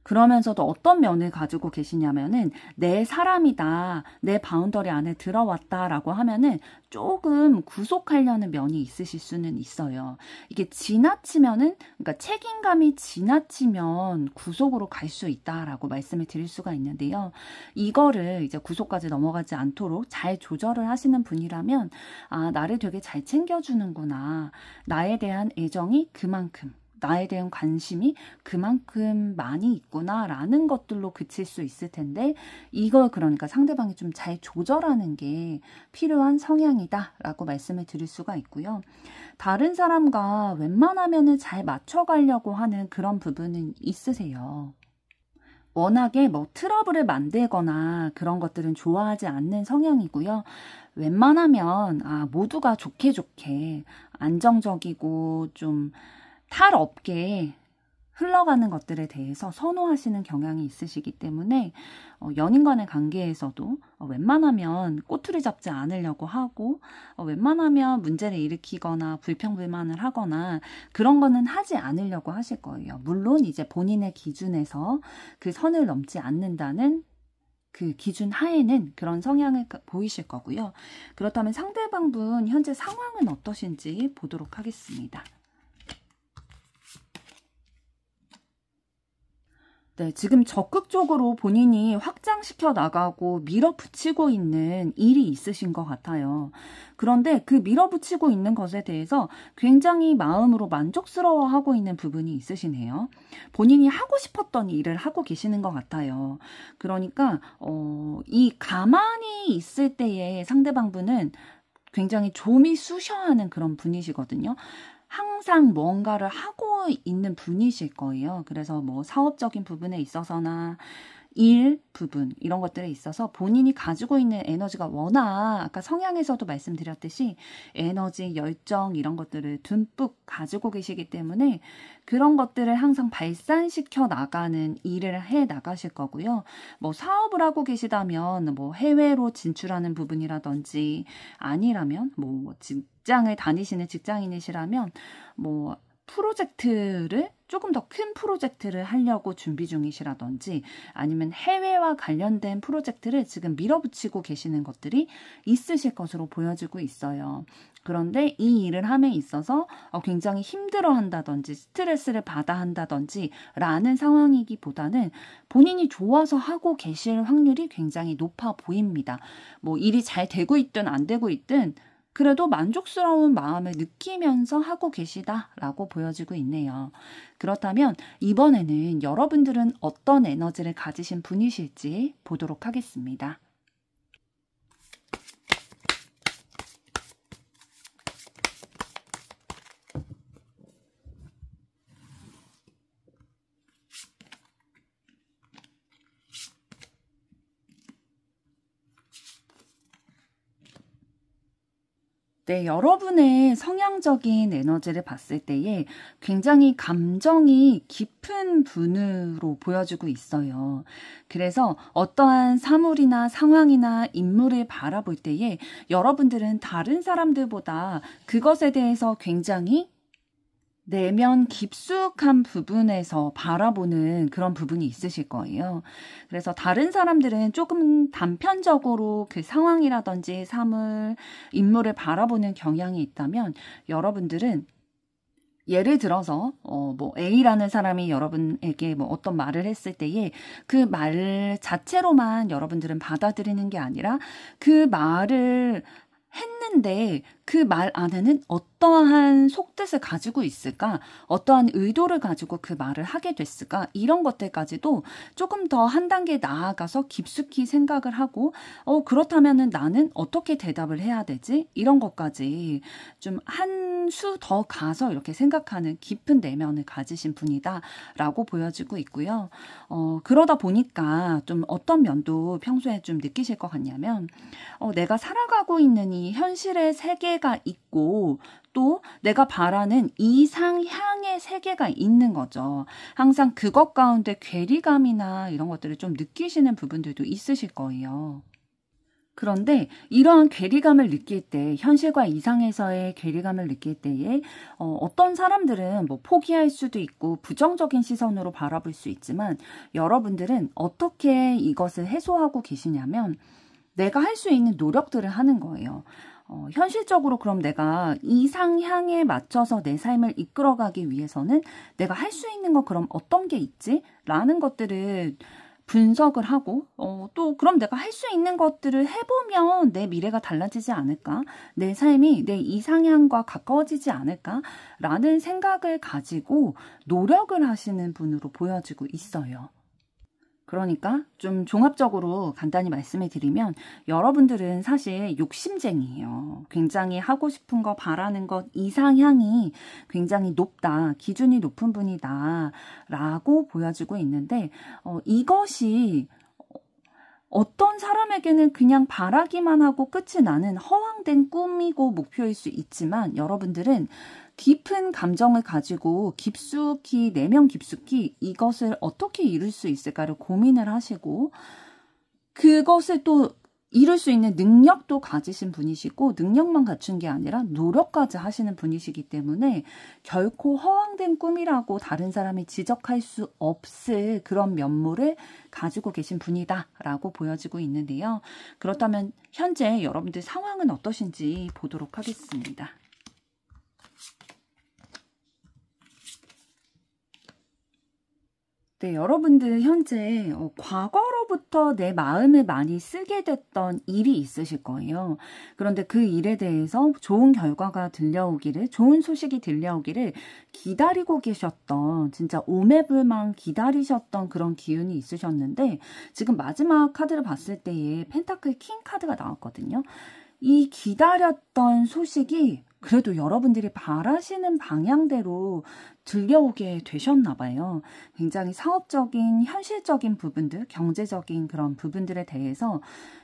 그러면서도 어떤 면을 가지고 계시냐면은 내 사람이다, 내 바운더리 안에 들어왔다라고 하면은 조금 구속하려는 면이 있으실 수는 있어요. 이게 지나치면은, 그러니까 책임감이 지나치면 구속으로 갈 수 있다라고 말씀을 드릴 수가 있는데요. 이거를 이제 구속까지 넘어가지 않도록 잘 조절을 하시는 분이라면, 아, 나를 되게 잘 챙겨주는구나. 나에 대한 애정이 그만큼. 나에 대한 관심이 그만큼 많이 있구나라는 것들로 그칠 수 있을 텐데 이걸 그러니까 상대방이 좀 잘 조절하는 게 필요한 성향이다라고 말씀을 드릴 수가 있고요. 다른 사람과 웬만하면은 잘 맞춰가려고 하는 그런 부분은 있으세요. 워낙에 뭐 트러블을 만들거나 그런 것들은 좋아하지 않는 성향이고요. 웬만하면 모두가 좋게 안정적이고 좀 탈 없게 흘러가는 것들에 대해서 선호하시는 경향이 있으시기 때문에 연인 간의 관계에서도 웬만하면 꼬투리 잡지 않으려고 하고 웬만하면 문제를 일으키거나 불평불만을 하거나 그런 거는 하지 않으려고 하실 거예요. 물론 이제 본인의 기준에서 그 선을 넘지 않는다는 그 기준 하에는 그런 성향을 보이실 거고요. 그렇다면 상대방분 현재 상황은 어떠신지 보도록 하겠습니다. 네, 지금 적극적으로 본인이 확장시켜 나가고 밀어붙이고 있는 일이 있으신 것 같아요. 그런데 그 밀어붙이고 있는 것에 대해서 굉장히 마음으로 만족스러워하고 있는 부분이 있으시네요. 본인이 하고 싶었던 일을 하고 계시는 것 같아요. 그러니까 이 가만히 있을 때의 상대방분은 굉장히 좀이 쑤셔하는 그런 분이시거든요. 항상 뭔가를 하고 있는 분이실 거예요. 그래서 뭐 사업적인 부분에 있어서나 일 부분 이런 것들에 있어서 본인이 가지고 있는 에너지가 워낙 아까 성향에서도 말씀드렸듯이 에너지, 열정 이런 것들을 듬뿍 가지고 계시기 때문에 그런 것들을 항상 발산시켜 나가는 일을 해 나가실 거고요. 뭐 사업을 하고 계시다면 뭐 해외로 진출하는 부분이라든지 아니라면 뭐 직장을 다니시는 직장인이시라면 뭐 프로젝트를 조금 더 큰 프로젝트를 하려고 준비 중이시라든지 아니면 해외와 관련된 프로젝트를 지금 밀어붙이고 계시는 것들이 있으실 것으로 보여지고 있어요. 그런데 이 일을 함에 있어서 굉장히 힘들어한다든지 스트레스를 받아 한다든지 라는 상황이기보다는 본인이 좋아서 하고 계실 확률이 굉장히 높아 보입니다. 뭐 일이 잘 되고 있든 안 되고 있든 그래도 만족스러운 마음을 느끼면서 하고 계시다라고 보여지고 있네요. 그렇다면 이번에는 여러분들은 어떤 에너지를 가지신 분이실지 보도록 하겠습니다. 네, 여러분의 성향적인 에너지를 봤을 때에 굉장히 감정이 깊은 분으로 보여지고 있어요. 그래서 어떠한 사물이나 상황이나 인물을 바라볼 때에 여러분들은 다른 사람들보다 그것에 대해서 굉장히 내면 깊숙한 부분에서 바라보는 그런 부분이 있으실 거예요. 그래서 다른 사람들은 조금 단편적으로 그 상황이라든지 사물, 인물을 바라보는 경향이 있다면 여러분들은 예를 들어서 뭐 A라는 사람이 여러분에게 뭐 어떤 말을 했을 때에 그 말 자체로만 여러분들은 받아들이는 게 아니라 그 말을 했는데 그 말 안에는 어떠한 속뜻을 가지고 있을까? 어떠한 의도를 가지고 그 말을 하게 됐을까? 이런 것들까지도 조금 더 한 단계 나아가서 깊숙이 생각을 하고 그렇다면은 나는 어떻게 대답을 해야 되지? 이런 것까지 좀 한 수 더 가서 이렇게 생각하는 깊은 내면을 가지신 분이다라고 보여지고 있고요. 그러다 보니까 좀 어떤 면도 평소에 좀 느끼실 것 같냐면 내가 살아가고 있는 이 현실의 세계가 있고 또 내가 바라는 이상향의 세계가 있는 거죠. 항상 그것 가운데 괴리감이나 이런 것들을 좀 느끼시는 부분들도 있으실 거예요. 그런데 이러한 괴리감을 느낄 때, 현실과 이상에서의 괴리감을 느낄 때에 어떤 사람들은 뭐 포기할 수도 있고 부정적인 시선으로 바라볼 수 있지만 여러분들은 어떻게 이것을 해소하고 계시냐면 내가 할 수 있는 노력들을 하는 거예요. 현실적으로 그럼 내가 이상향에 맞춰서 내 삶을 이끌어가기 위해서는 내가 할 수 있는 거 그럼 어떤 게 있지? 라는 것들을 분석을 하고 또 그럼 내가 할 수 있는 것들을 해보면 내 미래가 달라지지 않을까? 내 삶이 내 이상향과 가까워지지 않을까? 라는 생각을 가지고 노력을 하시는 분으로 보여지고 있어요. 그러니까 좀 종합적으로 간단히 말씀을 드리면 여러분들은 사실 욕심쟁이에요. 굉장히 하고 싶은 거 바라는 것 이상향이 굉장히 높다. 기준이 높은 분이다. 라고 보여지고 있는데 이것이 어떤 사람에게는 그냥 바라기만 하고 끝이 나는 허황된 꿈이고 목표일 수 있지만 여러분들은 깊은 감정을 가지고 깊숙이 내면 깊숙이 이것을 어떻게 이룰 수 있을까를 고민을 하시고 그것을 또 이룰 수 있는 능력도 가지신 분이시고 능력만 갖춘 게 아니라 노력까지 하시는 분이시기 때문에 결코 허황된 꿈이라고 다른 사람이 지적할 수 없을 그런 면모를 가지고 계신 분이다라고 보여지고 있는데요. 그렇다면 현재 여러분들 상황은 어떠신지 보도록 하겠습니다. 네, 여러분들 현재 과거로부터 내 마음을 많이 쓰게 됐던 일이 있으실 거예요. 그런데 그 일에 대해서 좋은 결과가 들려오기를, 좋은 소식이 들려오기를 기다리고 계셨던, 진짜 오매불망 기다리셨던 그런 기운이 있으셨는데 지금 마지막 카드를 봤을 때에 펜타클 킹 카드가 나왔거든요. 이 기다렸던 소식이 그래도 여러분들이 바라시는 방향대로 들려오게 되셨나 봐요. 굉장히 사업적인, 현실적인 부분들, 경제적인 그런 부분들에 대해서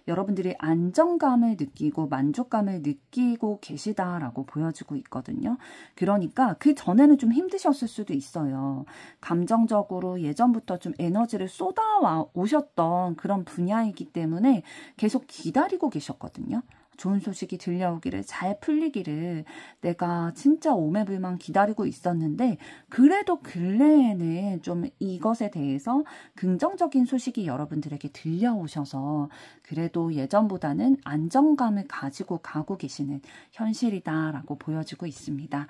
여러분들이 안정감을 느끼고 만족감을 느끼고 계시다라고 보여지고 있거든요. 그러니까 그 전에는 좀 힘드셨을 수도 있어요. 감정적으로 예전부터 좀 에너지를 쏟아와 오셨던 그런 분야이기 때문에 계속 기다리고 계셨거든요. 좋은 소식이 들려오기를, 잘 풀리기를 내가 진짜 오매불망 기다리고 있었는데 그래도 근래에는 좀 이것에 대해서 긍정적인 소식이 여러분들에게 들려오셔서 그래도 예전보다는 안정감을 가지고 가고 계시는 현실이다라고 보여지고 있습니다.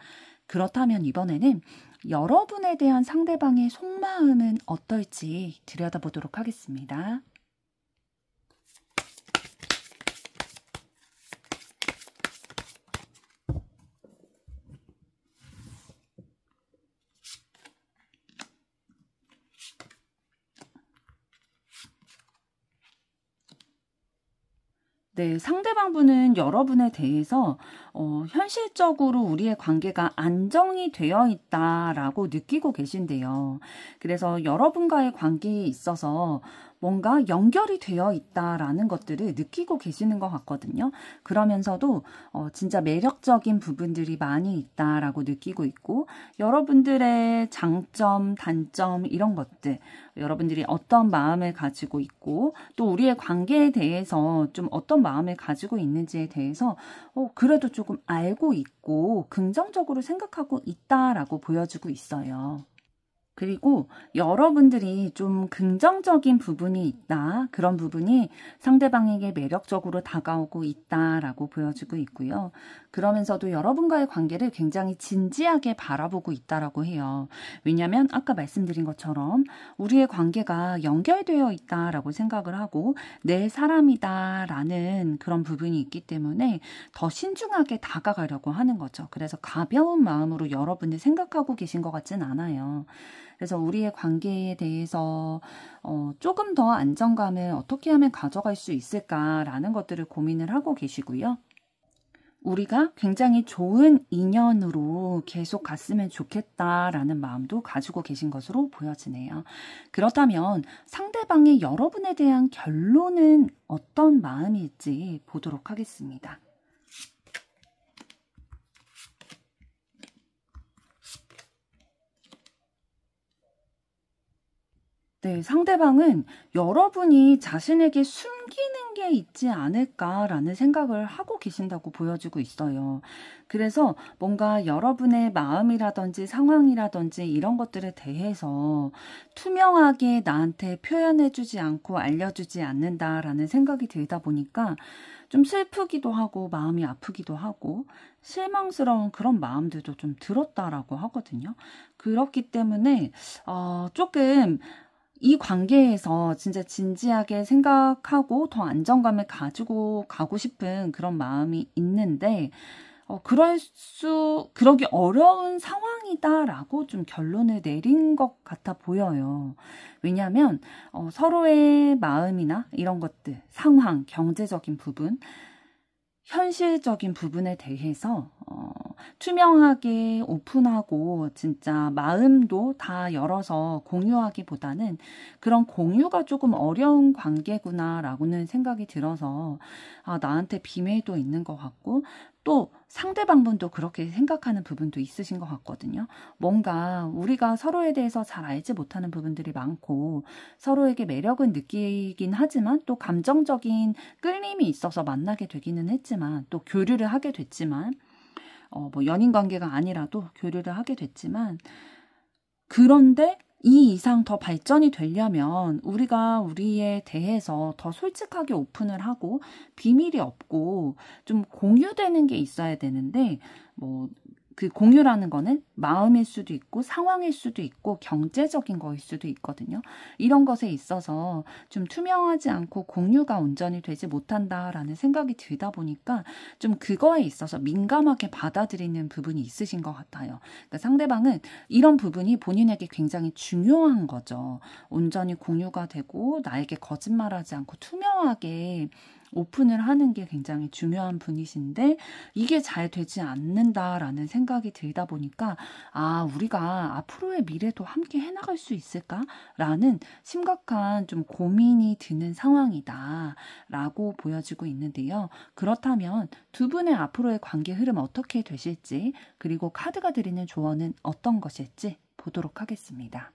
그렇다면 이번에는 여러분에 대한 상대방의 속마음은 어떨지 들여다보도록 하겠습니다. 네, 상대방분은 여러분에 대해서 현실적으로 우리의 관계가 안정이 되어 있다라고 느끼고 계신데요. 그래서 여러분과의 관계에 있어서 뭔가 연결이 되어 있다라는 것들을 느끼고 계시는 것 같거든요. 그러면서도 진짜 매력적인 부분들이 많이 있다라고 느끼고 있고, 여러분들의 장점, 단점 이런 것들, 여러분들이 어떤 마음을 가지고 있고 또 우리의 관계에 대해서 좀 어떤 마음을 가지고 있는지에 대해서 그래도 조금 알고 있고 긍정적으로 생각하고 있다라고 보여주고 있어요. 그리고 여러분들이 좀 긍정적인 부분이 있다. 그런 부분이 상대방에게 매력적으로 다가오고 있다라고 보여주고 있고요. 그러면서도 여러분과의 관계를 굉장히 진지하게 바라보고 있다라고 해요. 왜냐하면 아까 말씀드린 것처럼 우리의 관계가 연결되어 있다라고 생각을 하고 내 사람이다라는 그런 부분이 있기 때문에 더 신중하게 다가가려고 하는 거죠. 그래서 가벼운 마음으로 여러분을 생각하고 계신 것 같진 않아요. 그래서 우리의 관계에 대해서 조금 더 안정감을 어떻게 하면 가져갈 수 있을까라는 것들을 고민을 하고 계시고요. 우리가 굉장히 좋은 인연으로 계속 갔으면 좋겠다라는 마음도 가지고 계신 것으로 보여지네요. 그렇다면 상대방의 여러분에 대한 결론은 어떤 마음일지 보도록 하겠습니다. 네, 상대방은 여러분이 자신에게 숨기는 게 있지 않을까라는 생각을 하고 계신다고 보여지고 있어요. 그래서 뭔가 여러분의 마음이라든지 상황이라든지 이런 것들에 대해서 투명하게 나한테 표현해주지 않고 알려주지 않는다라는 생각이 들다 보니까 좀 슬프기도 하고 마음이 아프기도 하고 실망스러운 그런 마음들도 좀 들었다라고 하거든요. 그렇기 때문에 조금 이 관계에서 진짜 진지하게 생각하고 더 안정감을 가지고 가고 싶은 그런 마음이 있는데, 그러기 어려운 상황이다라고 좀 결론을 내린 것 같아 보여요. 왜냐하면, 서로의 마음이나 이런 것들, 상황, 경제적인 부분, 현실적인 부분에 대해서 투명하게 오픈하고 진짜 마음도 다 열어서 공유하기보다는 그런 공유가 조금 어려운 관계구나라고는 생각이 들어서 나한테 비밀도 있는 것 같고 또 상대방분도 그렇게 생각하는 부분도 있으신 것 같거든요. 뭔가 우리가 서로에 대해서 잘 알지 못하는 부분들이 많고 서로에게 매력은 느끼긴 하지만 또 감정적인 끌림이 있어서 만나게 되기는 했지만 또 교류를 하게 됐지만 뭐 연인 관계가 아니라도 교류를 하게 됐지만 그런데 이 이상 더 발전이 되려면 우리가 우리에 대해서 더 솔직하게 오픈을 하고 비밀이 없고 좀 공유되는 게 있어야 되는데 뭐 그 공유라는 거는 마음일 수도 있고 상황일 수도 있고 경제적인 거일 수도 있거든요. 이런 것에 있어서 좀 투명하지 않고 공유가 온전히 되지 못한다라는 생각이 들다 보니까 좀 그거에 있어서 민감하게 받아들이는 부분이 있으신 것 같아요. 그러니까 상대방은 이런 부분이 본인에게 굉장히 중요한 거죠. 온전히 공유가 되고 나에게 거짓말하지 않고 투명하게 오픈을 하는 게 굉장히 중요한 분이신데 이게 잘 되지 않는다라는 생각이 들다 보니까 우리가 앞으로의 미래도 함께 해나갈 수 있을까라는 심각한 좀 고민이 드는 상황이다라고 보여지고 있는데요. 그렇다면 두 분의 앞으로의 관계 흐름 어떻게 되실지 그리고 카드가 드리는 조언은 어떤 것일지 보도록 하겠습니다.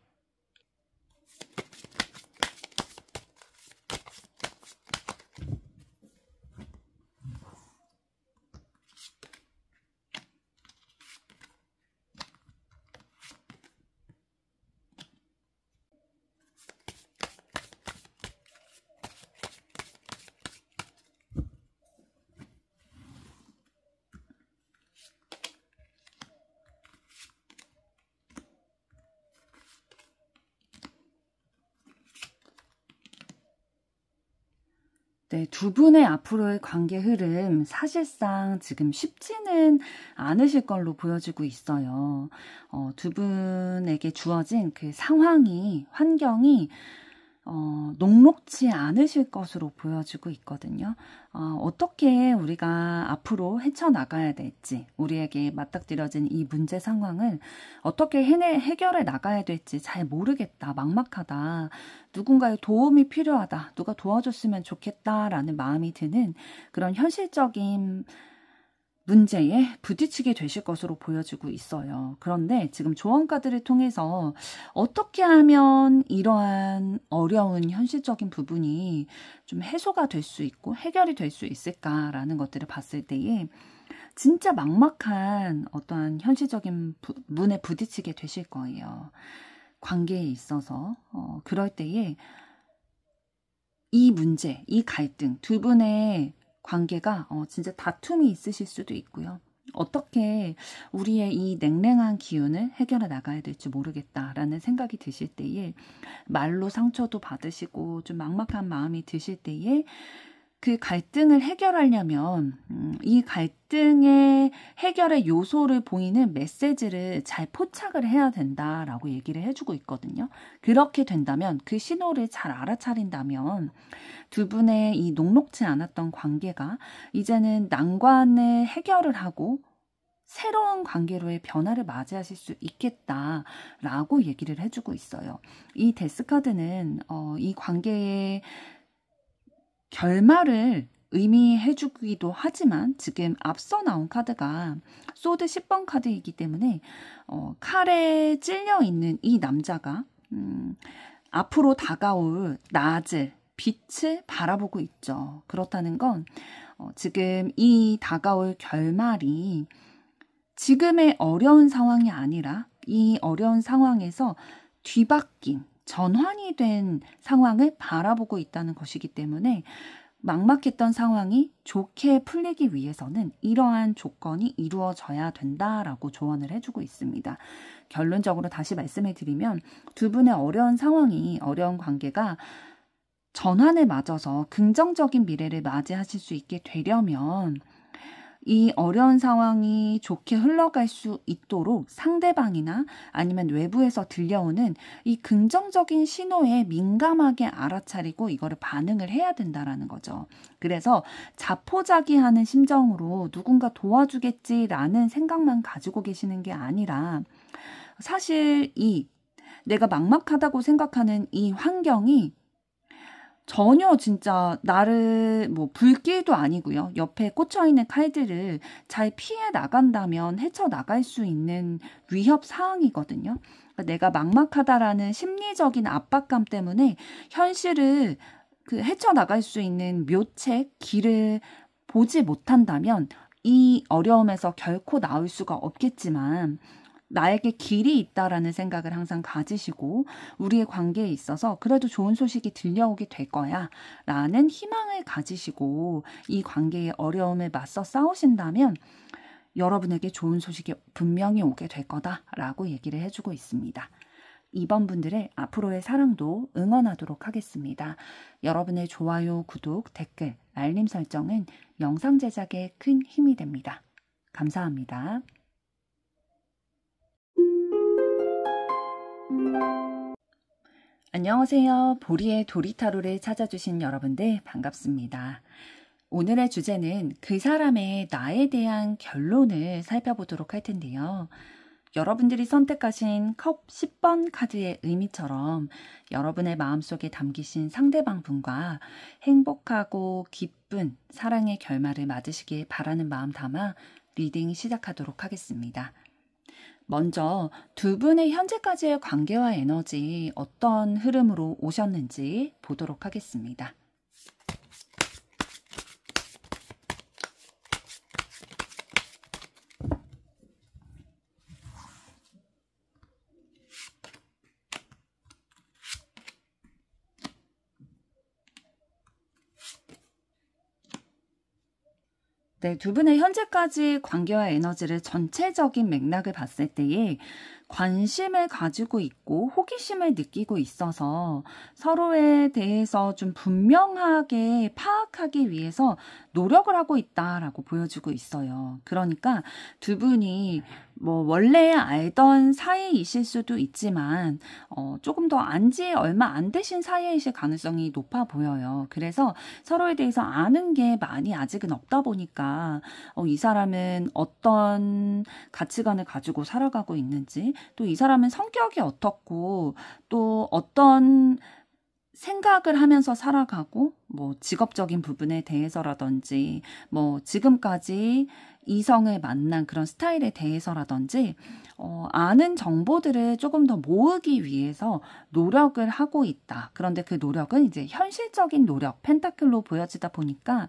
네, 두 분의 앞으로의 관계 흐름 사실상 지금 쉽지는 않으실 걸로 보여지고 있어요. 두 분에게 주어진 그 상황이, 환경이 녹록지 않으실 것으로 보여지고 있거든요. 어떻게 우리가 앞으로 헤쳐나가야 될지, 우리에게 맞닥뜨려진 이 문제 상황을 어떻게 해결해 나가야 될지 잘 모르겠다, 막막하다, 누군가의 도움이 필요하다, 누가 도와줬으면 좋겠다라는 마음이 드는 그런 현실적인 문제에 부딪히게 되실 것으로 보여지고 있어요. 그런데 지금 조언카드를 통해서 어떻게 하면 이러한 어려운 현실적인 부분이 좀 해소가 될 수 있고 해결이 될 수 있을까라는 것들을 봤을 때에 진짜 막막한 어떠한 현실적인 문에 부딪히게 되실 거예요. 관계에 있어서 그럴 때에 이 문제, 이 갈등, 두 분의 관계가 진짜 다툼이 있으실 수도 있고요. 어떻게 우리의 이 냉랭한 기운을 해결해 나가야 될지 모르겠다라는 생각이 드실 때에 말로 상처도 받으시고 좀 막막한 마음이 드실 때에 그 갈등을 해결하려면 이 갈등의 해결의 요소를 보이는 메시지를 잘 포착을 해야 된다라고 얘기를 해주고 있거든요. 그렇게 된다면 그 신호를 잘 알아차린다면 두 분의 이 녹록지 않았던 관계가 이제는 난관을 해결을 하고 새로운 관계로의 변화를 맞이하실 수 있겠다라고 얘기를 해주고 있어요. 이 데스카드는 이 관계의 결말을 의미해주기도 하지만 지금 앞서 나온 카드가 소드 10번 카드이기 때문에 칼에 찔려있는 이 남자가 앞으로 다가올 낮을, 빛을 바라보고 있죠. 그렇다는 건 지금 이 다가올 결말이 지금의 어려운 상황이 아니라 이 어려운 상황에서 뒤바뀐 전환이 된 상황을 바라보고 있다는 것이기 때문에 막막했던 상황이 좋게 풀리기 위해서는 이러한 조건이 이루어져야 된다라고 조언을 해주고 있습니다. 결론적으로 다시 말씀을 드리면 두 분의 어려운 상황이, 어려운 관계가 전환을 맞아서 긍정적인 미래를 맞이하실 수 있게 되려면 이 어려운 상황이 좋게 흘러갈 수 있도록 상대방이나 아니면 외부에서 들려오는 이 긍정적인 신호에 민감하게 알아차리고 이거를 반응을 해야 된다라는 거죠. 그래서 자포자기하는 심정으로 누군가 도와주겠지라는 생각만 가지고 계시는 게 아니라 사실 내가 막막하다고 생각하는 이 환경이 전혀 진짜 나를 불길도 아니고요. 옆에 꽂혀있는 칼들을 잘 피해 나간다면 헤쳐나갈 수 있는 위협 사항이거든요. 그러니까 내가 막막하다라는 심리적인 압박감 때문에 현실을 헤쳐나갈 수 있는 묘책, 길을 보지 못한다면 이 어려움에서 결코 나올 수가 없겠지만 나에게 길이 있다라는 생각을 항상 가지시고 우리의 관계에 있어서 그래도 좋은 소식이 들려오게 될 거야 라는 희망을 가지시고 이 관계의 어려움을 맞서 싸우신다면 여러분에게 좋은 소식이 분명히 오게 될 거다라고 얘기를 해주고 있습니다. 이번 분들의 앞으로의 사랑도 응원하도록 하겠습니다. 여러분의 좋아요, 구독, 댓글, 알림 설정은 영상 제작에 큰 힘이 됩니다. 감사합니다. 안녕하세요. 보리의 도리타로를 찾아주신 여러분들 반갑습니다. 오늘의 주제는 그 사람의 나에 대한 결론을 살펴보도록 할 텐데요. 여러분들이 선택하신 컵 10번 카드의 의미처럼 여러분의 마음속에 담기신 상대방 분과 행복하고 기쁜 사랑의 결말을 맞으시길 바라는 마음 담아 리딩 시작하도록 하겠습니다. 먼저 두 분의 현재까지의 관계와 에너지 어떤 흐름으로 오셨는지 보도록 하겠습니다. 네, 두 분의 현재까지 관계와 에너지를 전체적인 맥락을 봤을 때에 관심을 가지고 있고 호기심을 느끼고 있어서 서로에 대해서 좀 분명하게 파악하기 위해서 노력을 하고 있다라고 보여주고 있어요. 그러니까 두 분이 뭐 원래 알던 사이이실 수도 있지만 조금 더 안지 얼마 안 되신 사이이실 가능성이 높아 보여요. 그래서 서로에 대해서 아는 게 많이 아직은 없다 보니까 이 사람은 어떤 가치관을 가지고 살아가고 있는지, 또 이 사람은 성격이 어떻고 또 어떤 생각을 하면서 살아가고, 뭐 직업적인 부분에 대해서라든지 뭐 지금까지 이성을 만난 그런 스타일에 대해서라든지 아는 정보들을 조금 더 모으기 위해서 노력을 하고 있다. 그런데 그 노력은 이제 현실적인 노력, 펜타클로 보여지다 보니까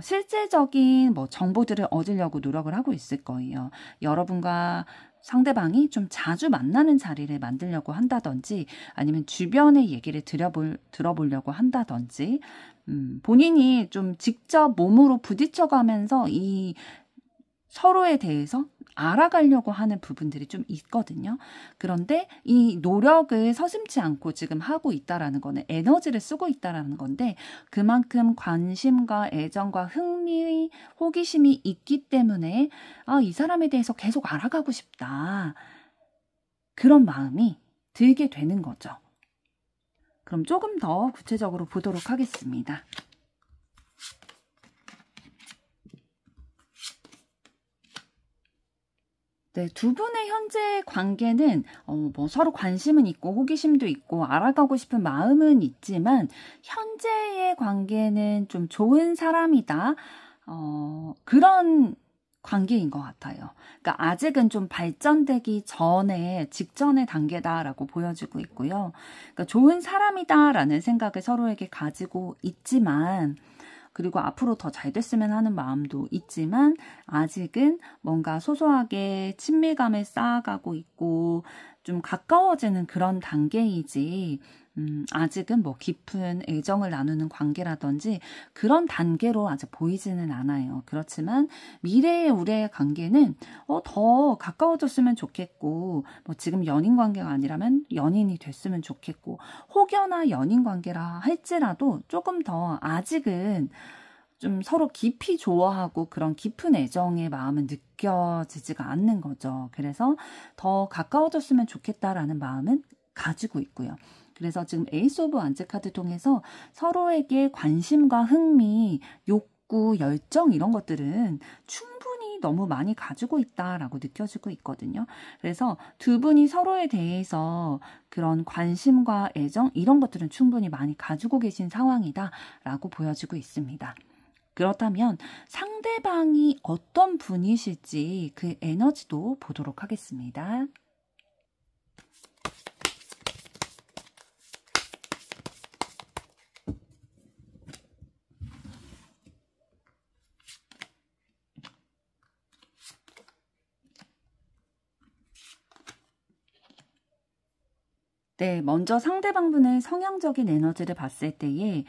실제적인 뭐 정보들을 얻으려고 노력을 하고 있을 거예요. 여러분과 상대방이 좀 자주 만나는 자리를 만들려고 한다든지, 아니면 주변의 얘기를 들어보려고 한다든지, 본인이 좀 직접 몸으로 부딪혀가면서 이 서로에 대해서 알아가려고 하는 부분들이 좀 있거든요. 그런데 이 노력을 서슴지 않고 지금 하고 있다라는 거는 에너지를 쓰고 있다라는 건데, 그만큼 관심과 애정과 흥미, 호기심이 있기 때문에 이 사람에 대해서 계속 알아가고 싶다. 그런 마음이 들게 되는 거죠. 그럼 조금 더 구체적으로 보도록 하겠습니다. 네, 두 분의 현재 관계는 뭐 서로 관심은 있고 호기심도 있고 알아가고 싶은 마음은 있지만, 현재의 관계는 좀 좋은 사람이다. 그런 관계인 것 같아요. 그러니까 아직은 좀 발전되기 직전의 단계다라고 보여지고 있고요. 그러니까 좋은 사람이다라는 생각을 서로에게 가지고 있지만, 그리고 앞으로 더 잘 됐으면 하는 마음도 있지만, 아직은 뭔가 소소하게 친밀감을 쌓아가고 있고 좀 가까워지는 그런 단계이지, 아직은 뭐 깊은 애정을 나누는 관계라든지 그런 단계로 아직 보이지는 않아요. 그렇지만 미래의 우리의 관계는 더 가까워졌으면 좋겠고, 뭐 지금 연인 관계가 아니라면 연인이 됐으면 좋겠고, 혹여나 연인 관계라 할지라도 조금 더 아직은 좀 서로 깊이 좋아하고 그런 깊은 애정의 마음은 느껴지지가 않는 거죠. 그래서 더 가까워졌으면 좋겠다라는 마음은 가지고 있고요. 그래서 지금 에이스 오브 완즈 카드 통해서 서로에게 관심과 흥미, 욕구, 열정 이런 것들은 충분히 너무 많이 가지고 있다라고 느껴지고 있거든요. 그래서 두 분이 서로에 대해서 그런 관심과 애정 이런 것들은 충분히 많이 가지고 계신 상황이다라고 보여지고 있습니다. 그렇다면 상대방이 어떤 분이실지 그 에너지도 보도록 하겠습니다. 네, 먼저 상대방분의 성향적인 에너지를 봤을 때에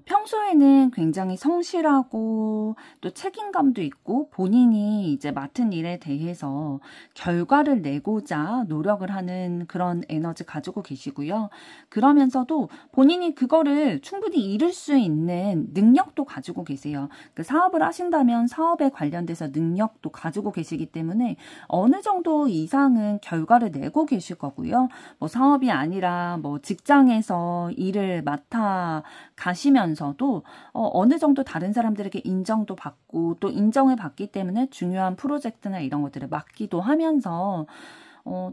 평소에는 굉장히 성실하고 또 책임감도 있고 본인이 이제 맡은 일에 대해서 결과를 내고자 노력을 하는 그런 에너지 가지고 계시고요. 그러면서도 본인이 그거를 충분히 이룰 수 있는 능력도 가지고 계세요. 그 사업을 하신다면 사업에 관련돼서 능력도 가지고 계시기 때문에 어느 정도 이상은 결과를 내고 계실 거고요. 뭐 사업이 아니라 뭐 직장에서 일을 맡아 가시면서도 어느 정도 다른 사람들에게 인정도 받고 또 인정을 받기 때문에 중요한 프로젝트나 이런 것들을 맡기도 하면서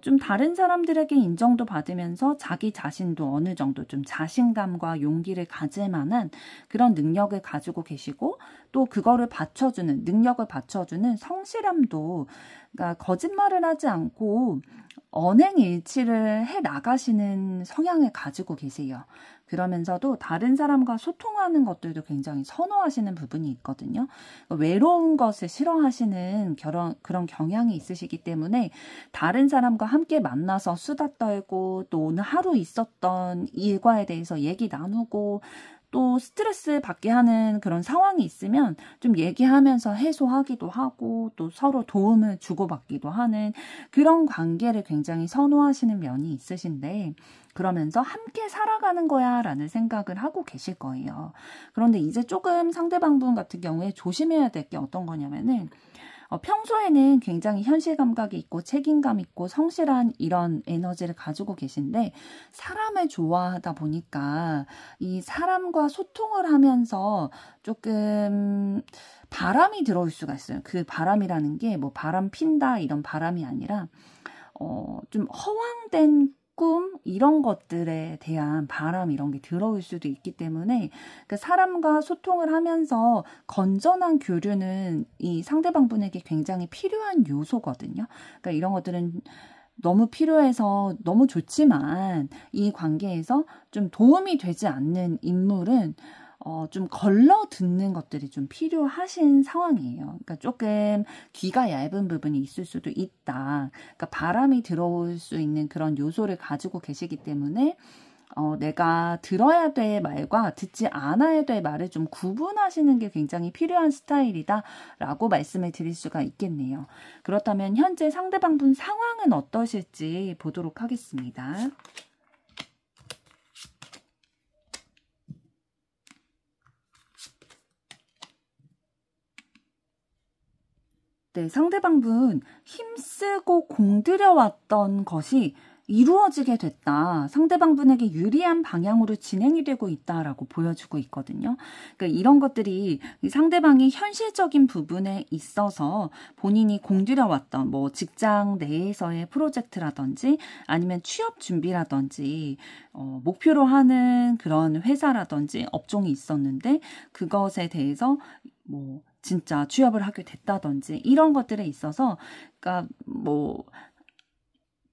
좀 다른 사람들에게 인정도 받으면서 자기 자신도 어느 정도 좀 자신감과 용기를 가질 만한 그런 능력을 가지고 계시고, 또 그거를 받쳐주는, 능력을 받쳐주는 성실함도, 그러니까 거짓말을 하지 않고 언행일치를 해 나가시는 성향을 가지고 계세요. 그러면서도 다른 사람과 소통하는 것들도 굉장히 선호하시는 부분이 있거든요. 외로운 것을 싫어하시는 그런 경향이 있으시기 때문에 다른 사람과 함께 만나서 수다 떨고 또 오늘 하루 있었던 일과에 대해서 얘기 나누고 또 스트레스 받게 하는 그런 상황이 있으면 좀 얘기하면서 해소하기도 하고 또 서로 도움을 주고받기도 하는 그런 관계를 굉장히 선호하시는 면이 있으신데 그러면서 함께 살아가는 거야 라는 생각을 하고 계실 거예요. 그런데 이제 조금 상대방분 같은 경우에 조심해야 될 게 어떤 거냐면은 평소에는 굉장히 현실 감각이 있고 책임감 있고 성실한 이런 에너지를 가지고 계신데 사람을 좋아하다 보니까 이 사람과 소통을 하면서 조금 바람이 들어올 수가 있어요. 그 바람이라는 게 뭐 바람 핀다 이런 바람이 아니라 좀 허황된 꿈 이런 것들에 대한 바람 이런 게 들어올 수도 있기 때문에 그 사람과 소통을 하면서 건전한 교류는 이 상대방분에게 굉장히 필요한 요소거든요. 그러니까 이런 것들은 너무 필요해서 너무 좋지만 이 관계에서 좀 도움이 되지 않는 인물은 좀 걸러 듣는 것들이 좀 필요하신 상황이에요. 그러니까 조금 귀가 얇은 부분이 있을 수도 있다. 그러니까 바람이 들어올 수 있는 그런 요소를 가지고 계시기 때문에 내가 들어야 될 말과 듣지 않아야 될 말을 좀 구분하시는 게 굉장히 필요한 스타일이다라고 말씀을 드릴 수가 있겠네요. 그렇다면 현재 상대방분 상황은 어떠실지 보도록 하겠습니다. 네, 상대방분 힘쓰고 공들여왔던 것이 이루어지게 됐다. 상대방분에게 유리한 방향으로 진행이 되고 있다라고 보여주고 있거든요. 그러니까 이런 것들이 상대방이 현실적인 부분에 있어서 본인이 공들여왔던 뭐 직장 내에서의 프로젝트라든지 아니면 취업 준비라든지 목표로 하는 그런 회사라든지 업종이 있었는데 그것에 대해서 뭐 진짜 취업을 하게 됐다든지 이런 것들에 있어서 그러니까 뭐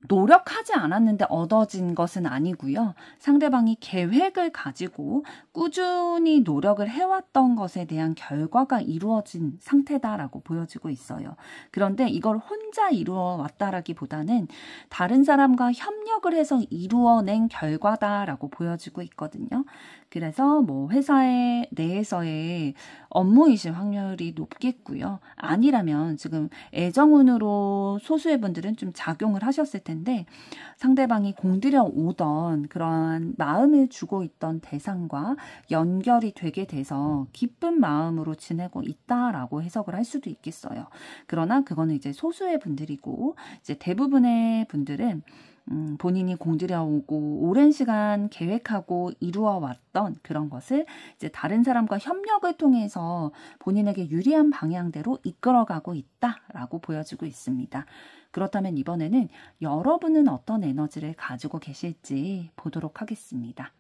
노력하지 않았는데 얻어진 것은 아니고요. 상대방이 계획을 가지고 꾸준히 노력을 해왔던 것에 대한 결과가 이루어진 상태다라고 보여지고 있어요. 그런데 이걸 혼자 이루어왔다라기보다는 다른 사람과 협력을 해서 이루어낸 결과다라고 보여지고 있거든요. 그래서 뭐 회사의 내에서의 업무이실 확률이 높겠고요. 아니라면 지금 애정운으로 소수의 분들은 좀 작용을 하셨을 텐데 상대방이 공들여 오던 그러한 마음을 주고 있던 대상과 연결이 되게 돼서 기쁜 마음으로 지내고 있다라고 해석을 할 수도 있겠어요. 그러나 그거는 이제 소수의 분들이고 이제 대부분의 분들은 본인이 공들여오고 오랜 시간 계획하고 이루어 왔던 그런 것을 이제 다른 사람과 협력을 통해서 본인에게 유리한 방향대로 이끌어가고 있다라고 보여지고 있습니다. 그렇다면 이번에는 여러분은 어떤 에너지를 가지고 계실지 보도록 하겠습니다.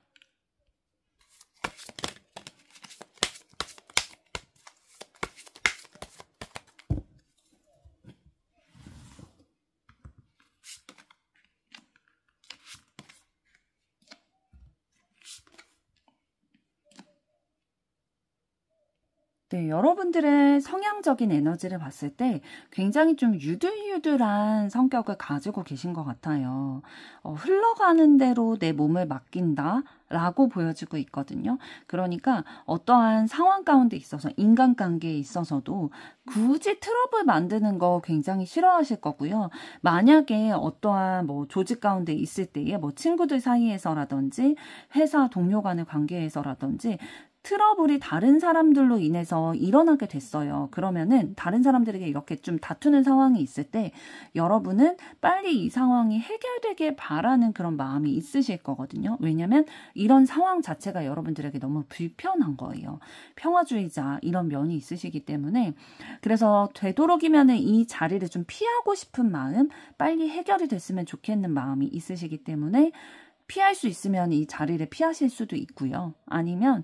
네, 여러분들의 성향적인 에너지를 봤을 때 굉장히 좀 유들유들한 성격을 가지고 계신 것 같아요. 흘러가는 대로 내 몸을 맡긴다 라고 보여지고 있거든요. 그러니까 어떠한 상황 가운데 있어서 인간관계에 있어서도 굳이 트러블 만드는 거 굉장히 싫어하실 거고요. 만약에 어떠한 뭐 조직 가운데 있을 때에 뭐 친구들 사이에서라든지 회사 동료 간의 관계에서라든지 트러블이 다른 사람들로 인해서 일어나게 됐어요. 그러면은 다른 사람들에게 이렇게 좀 다투는 상황이 있을 때 여러분은 빨리 이 상황이 해결되길 바라는 그런 마음이 있으실 거거든요. 왜냐면 이런 상황 자체가 여러분들에게 너무 불편한 거예요. 평화주의자 이런 면이 있으시기 때문에 그래서 되도록이면은 이 자리를 좀 피하고 싶은 마음, 빨리 해결이 됐으면 좋겠는 마음이 있으시기 때문에 피할 수 있으면 이 자리를 피하실 수도 있고요. 아니면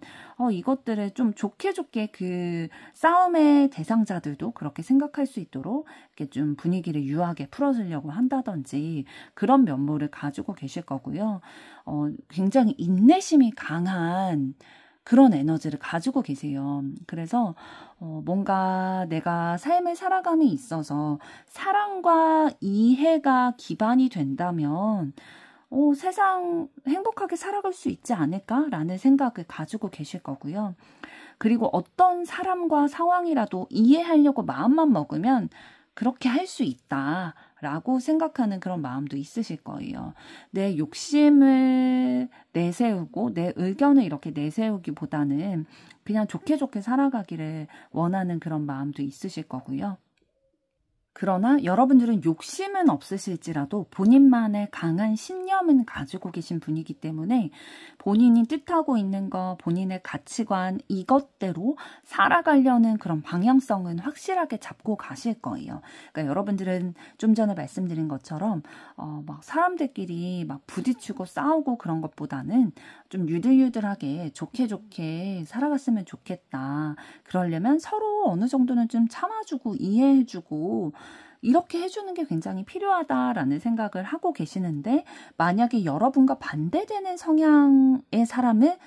이것들을 좀 좋게 그 싸움의 대상자들도 그렇게 생각할 수 있도록 이렇게 좀 분위기를 유하게 풀어주려고 한다든지 그런 면모를 가지고 계실 거고요. 굉장히 인내심이 강한 그런 에너지를 가지고 계세요. 그래서 뭔가 내가 삶을 살아감에 있어서 사랑과 이해가 기반이 된다면 세상 행복하게 살아갈 수 있지 않을까라는 생각을 가지고 계실 거고요. 그리고 어떤 사람과 상황이라도 이해하려고 마음만 먹으면 그렇게 할 수 있다라고 생각하는 그런 마음도 있으실 거예요. 내 욕심을 내세우고 내 의견을 이렇게 내세우기보다는 그냥 좋게 좋게 살아가기를 원하는 그런 마음도 있으실 거고요. 그러나 여러분들은 욕심은 없으실지라도 본인만의 강한 신념은 가지고 계신 분이기 때문에 본인이 뜻하고 있는 거, 본인의 가치관 이것대로 살아가려는 그런 방향성은 확실하게 잡고 가실 거예요. 그러니까 여러분들은 좀 전에 말씀드린 것처럼 막 사람들끼리 막 부딪히고 싸우고 그런 것보다는 좀 유들유들하게 좋게 좋게 살아갔으면 좋겠다. 그러려면 서로 어느 정도는 좀 참아주고 이해해주고 이렇게 해주는 게 굉장히 필요하다라는 생각을 하고 계시는데 만약에 여러분과 반대되는 성향의 사람을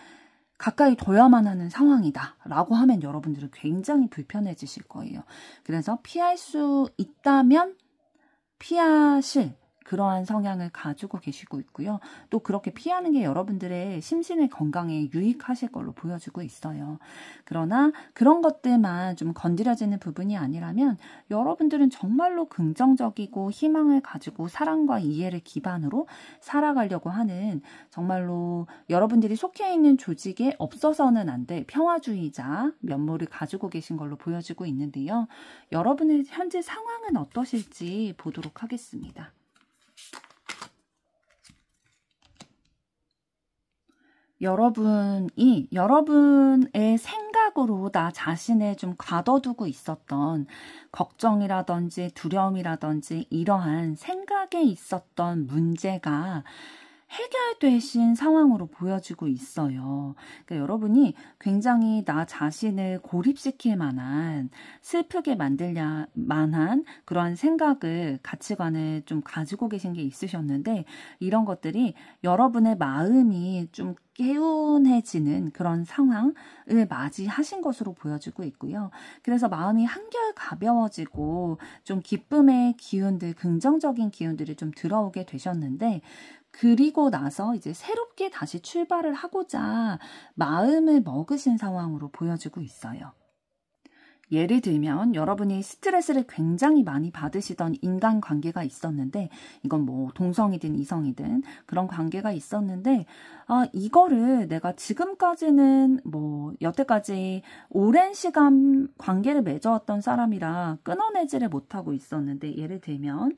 가까이 둬야만 하는 상황이다 라고 하면 여러분들은 굉장히 불편해지실 거예요. 그래서 피할 수 있다면 피하실 그러한 성향을 가지고 계시고 있고요. 또 그렇게 피하는 게 여러분들의 심신의 건강에 유익하실 걸로 보여지고 있어요. 그러나 그런 것들만 좀 건드려지는 부분이 아니라면 여러분들은 정말로 긍정적이고 희망을 가지고 사랑과 이해를 기반으로 살아가려고 하는 정말로 여러분들이 속해 있는 조직에 없어서는 안 될 평화주의자 면모를 가지고 계신 걸로 보여지고 있는데요. 여러분의 현재 상황은 어떠실지 보도록 하겠습니다. 여러분이 여러분의 생각으로 나 자신을 좀 가둬두고 있었던 걱정이라든지 두려움이라든지 이러한 생각에 있었던 문제가 해결되신 상황으로 보여지고 있어요. 그러니까 여러분이 굉장히 나 자신을 고립시킬 만한 슬프게 만들려 만한 그런 생각을 가치관을 좀 가지고 계신 게 있으셨는데 이런 것들이 여러분의 마음이 좀 개운해지는 그런 상황을 맞이하신 것으로 보여지고 있고요. 그래서 마음이 한결 가벼워지고 좀 기쁨의 기운들, 긍정적인 기운들이 좀 들어오게 되셨는데 그리고 나서 이제 새롭게 다시 출발을 하고자 마음을 먹으신 상황으로 보여지고 있어요. 예를 들면 여러분이 스트레스를 굉장히 많이 받으시던 인간관계가 있었는데 이건 뭐 동성이든 이성이든 그런 관계가 있었는데 이거를 내가 지금까지는 뭐 여태까지 오랜 시간 관계를 맺어왔던 사람이라 끊어내지를 못하고 있었는데 예를 들면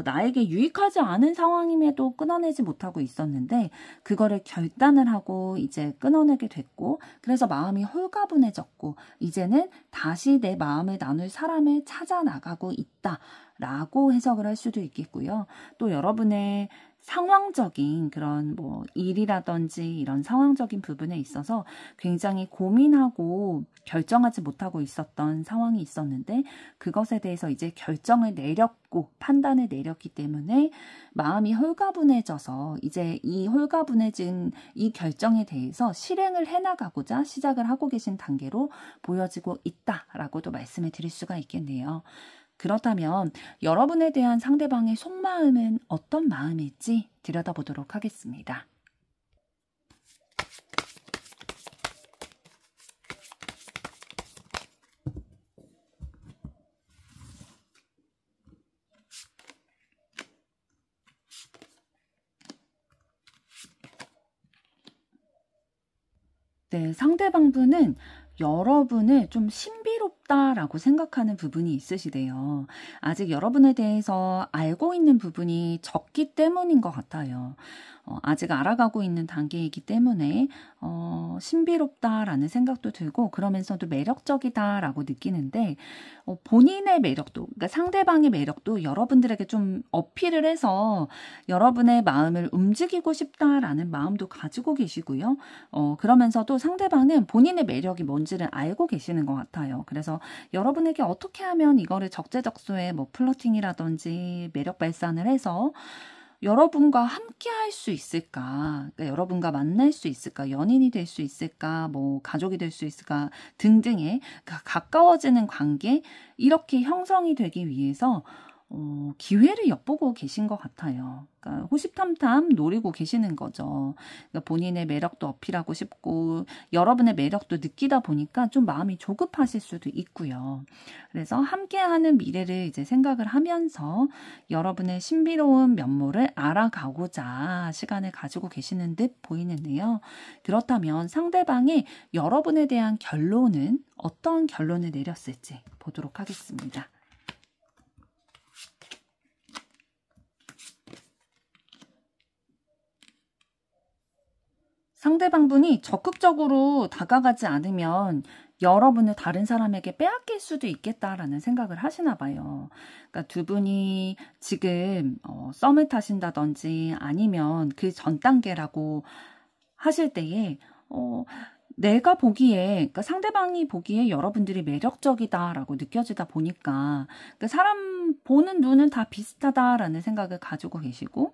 나에게 유익하지 않은 상황임에도 끊어내지 못하고 있었는데 그거를 결단을 하고 이제 끊어내게 됐고 그래서 마음이 홀가분해졌고 이제는 다시 내 마음을 나눌 사람을 찾아 나가고 있다라고 해석을 할 수도 있겠고요. 또 여러분의 상황적인 그런 뭐 일이라든지 이런 상황적인 부분에 있어서 굉장히 고민하고 결정하지 못하고 있었던 상황이 있었는데 그것에 대해서 이제 결정을 내렸고 판단을 내렸기 때문에 마음이 홀가분해져서 이제 이 홀가분해진 이 결정에 대해서 실행을 해나가고자 시작을 하고 계신 단계로 보여지고 있다라고도 말씀을 드릴 수가 있겠네요. 그렇다면 여러분에 대한 상대방의 속마음은 어떤 마음일지 들여다보도록 하겠습니다. 네, 상대방분은 여러분을 좀 신비롭다라고 생각하는 부분이 있으시대요. 아직 여러분에 대해서 알고 있는 부분이 적기 때문인 것 같아요. 아직 알아가고 있는 단계이기 때문에 신비롭다라는 생각도 들고 그러면서도 매력적이다라고 느끼는데 본인의 매력도, 그러니까 상대방의 매력도 여러분들에게 좀 어필을 해서 여러분의 마음을 움직이고 싶다라는 마음도 가지고 계시고요. 그러면서도 상대방은 본인의 매력이 뭔지를 알고 계시는 것 같아요. 그래서 여러분에게 어떻게 하면 이거를 적재적소에 뭐 플러팅이라든지 매력 발산을 해서 여러분과 함께 할 수 있을까? 그러니까 여러분과 만날 수 있을까? 연인이 될 수 있을까? 뭐 가족이 될 수 있을까? 등등의 가까워지는 관계 이렇게 형성이 되기 위해서 기회를 엿보고 계신 것 같아요. 그러니까 호시탐탐 노리고 계시는 거죠. 그러니까 본인의 매력도 어필하고 싶고 여러분의 매력도 느끼다 보니까 좀 마음이 조급하실 수도 있고요. 그래서 함께하는 미래를 이제 생각을 하면서 여러분의 신비로운 면모를 알아가고자 시간을 가지고 계시는 듯 보이는데요. 그렇다면 상대방이 여러분에 대한 결론은 어떤 결론을 내렸을지 보도록 하겠습니다. 상대방분이 적극적으로 다가가지 않으면 여러분을 다른 사람에게 빼앗길 수도 있겠다라는 생각을 하시나 봐요. 그러니까 두 분이 지금 썸을 타신다든지 아니면 그 전 단계라고 하실 때에 내가 보기에, 그러니까 상대방이 보기에 여러분들이 매력적이다라고 느껴지다 보니까 그러니까 사람 보는 눈은 다 비슷하다라는 생각을 가지고 계시고,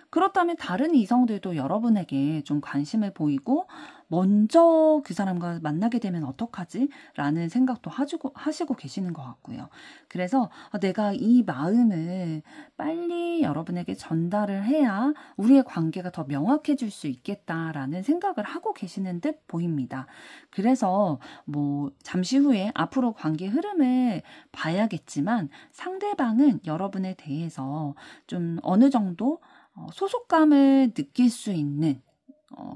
그렇다면 다른 이성들도 여러분에게 좀 관심을 보이고 먼저 그 사람과 만나게 되면 어떡하지? 라는 생각도 하시고 계시는 것 같고요. 그래서 내가 이 마음을 빨리 여러분에게 전달을 해야 우리의 관계가 더 명확해질 수 있겠다라는 생각을 하고 계시는 듯 보입니다. 그래서 잠시 후에 앞으로 관계 흐름을 봐야겠지만 상대방은 여러분에 대해서 좀 어느 정도 소속감을 느낄 수 있는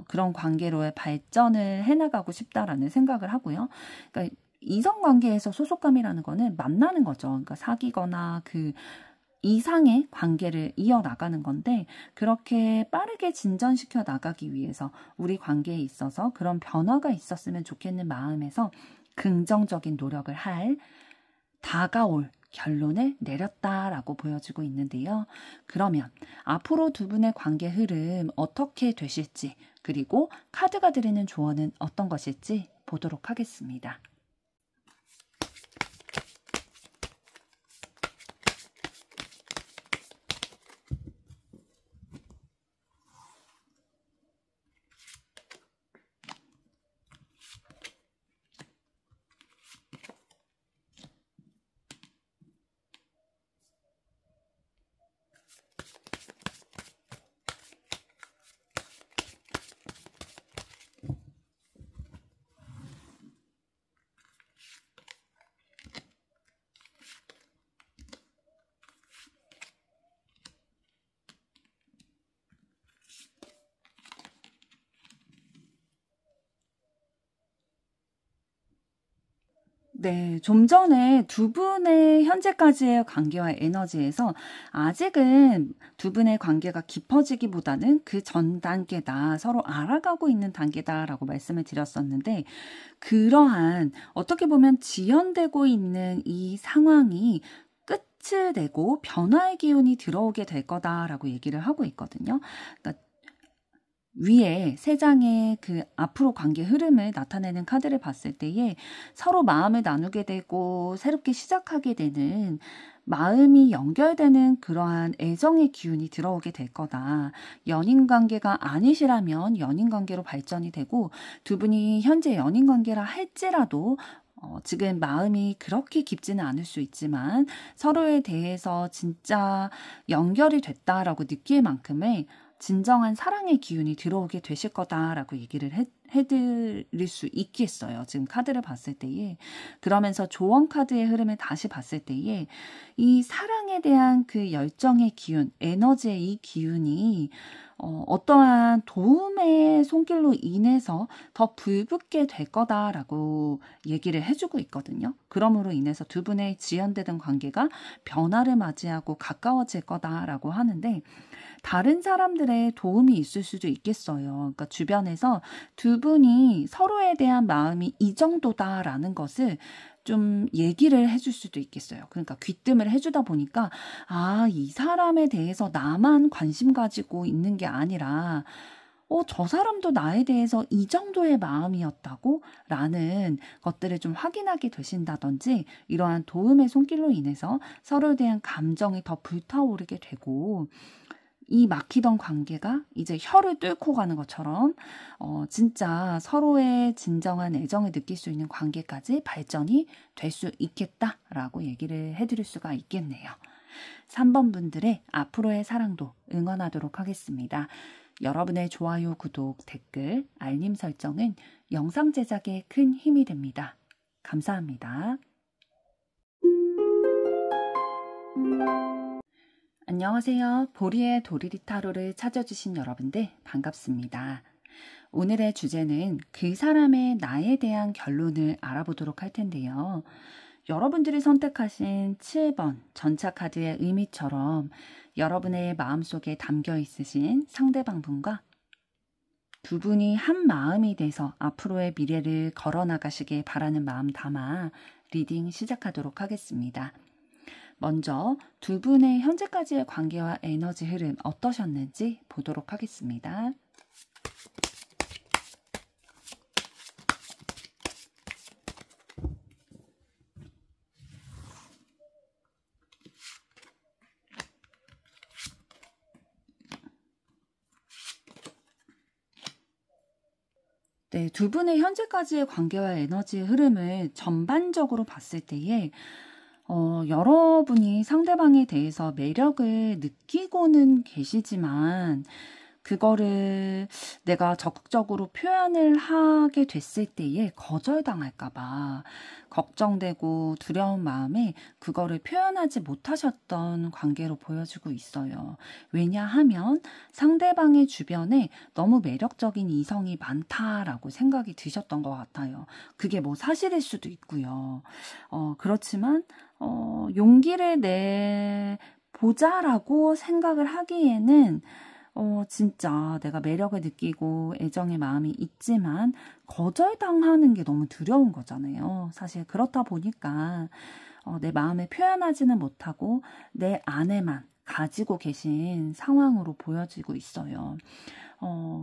그런 관계로의 발전을 해나가고 싶다라는 생각을 하고요. 그러니까 이성관계에서 소속감이라는 거는 만나는 거죠. 그러니까 사귀거나 그 이상의 관계를 이어나가는 건데, 그렇게 빠르게 진전시켜 나가기 위해서 우리 관계에 있어서 그런 변화가 있었으면 좋겠는 마음에서 긍정적인 노력을 할 다가올 결론을 내렸다라고 보여지고 있는데요. 그러면 앞으로 두 분의 관계 흐름 어떻게 되실지, 그리고 카드가 드리는 조언은 어떤 것일지 보도록 하겠습니다. 네, 좀 전에 두 분의 현재까지의 관계와 에너지에서 아직은 두 분의 관계가 깊어지기보다는 그 전 단계다, 서로 알아가고 있는 단계다라고 말씀을 드렸었는데, 그러한 어떻게 보면 지연되고 있는 이 상황이 끝을 내고 변화의 기운이 들어오게 될 거다라고 얘기를 하고 있거든요. 그러니까 위에 세 장의 그 앞으로 관계 흐름을 나타내는 카드를 봤을 때에 서로 마음을 나누게 되고 새롭게 시작하게 되는, 마음이 연결되는 그러한 애정의 기운이 들어오게 될 거다. 연인 관계가 아니시라면 연인 관계로 발전이 되고, 두 분이 현재 연인 관계라 할지라도 지금 마음이 그렇게 깊지는 않을 수 있지만 서로에 대해서 진짜 연결이 됐다라고 느낄 만큼의 진정한 사랑의 기운이 들어오게 되실 거다라고 얘기를 해드릴 수 있겠어요. 지금 카드를 봤을 때에. 그러면서 조언 카드의 흐름을 다시 봤을 때에 이 사랑에 대한 그 열정의 기운, 에너지의 이 기운이 어떠한 도움의 손길로 인해서 더 불붙게 될 거다라고 얘기를 해주고 있거든요. 그러므로 인해서 두 분의 지연되던 관계가 변화를 맞이하고 가까워질 거다라고 하는데, 다른 사람들의 도움이 있을 수도 있겠어요. 그러니까 주변에서 두 분이 서로에 대한 마음이 이 정도다라는 것을 좀 얘기를 해줄 수도 있겠어요. 그러니까 귀뜸을 해주다 보니까 이 사람에 대해서 나만 관심 가지고 있는 게 아니라 저 사람도 나에 대해서 이 정도의 마음이었다고? 라는 것들을 좀 확인하게 되신다든지, 이러한 도움의 손길로 인해서 서로에 대한 감정이 더 불타오르게 되고, 이 막히던 관계가 이제 혀를 뚫고 가는 것처럼 진짜 서로의 진정한 애정을 느낄 수 있는 관계까지 발전이 될 수 있겠다라고 얘기를 해드릴 수가 있겠네요. 3번 분들의 앞으로의 사랑도 응원하도록 하겠습니다. 여러분의 좋아요, 구독, 댓글, 알림 설정은 영상 제작에 큰 힘이 됩니다. 감사합니다. 안녕하세요. 보리의 도리리 타로를 찾아주신 여러분들 반갑습니다. 오늘의 주제는 그 사람의 나에 대한 결론을 알아보도록 할 텐데요. 여러분들이 선택하신 7번 전차카드의 의미처럼 여러분의 마음속에 담겨 있으신 상대방분과 두 분이 한 마음이 돼서 앞으로의 미래를 걸어나가시길 바라는 마음 담아 리딩 시작하도록 하겠습니다. 먼저 두 분의 현재까지의 관계와 에너지 흐름 어떠셨는지 보도록 하겠습니다. 네, 두 분의 현재까지의 관계와 에너지 흐름을 전반적으로 봤을 때에 여러분이 상대방에 대해서 매력을 느끼고는 계시지만 그거를 내가 적극적으로 표현을 하게 됐을 때에 거절당할까봐 걱정되고 두려운 마음에 그거를 표현하지 못하셨던 관계로 보여지고 있어요. 왜냐하면 상대방의 주변에 너무 매력적인 이성이 많다라고 생각이 드셨던 것 같아요. 그게 뭐 사실일 수도 있고요. 그렇지만 용기를 내보자라고 생각을 하기에는 진짜 내가 매력을 느끼고 애정의 마음이 있지만 거절당하는 게 너무 두려운 거잖아요. 사실 그렇다 보니까 내 마음을 표현하지는 못하고 내 안에만 가지고 계신 상황으로 보여지고 있어요.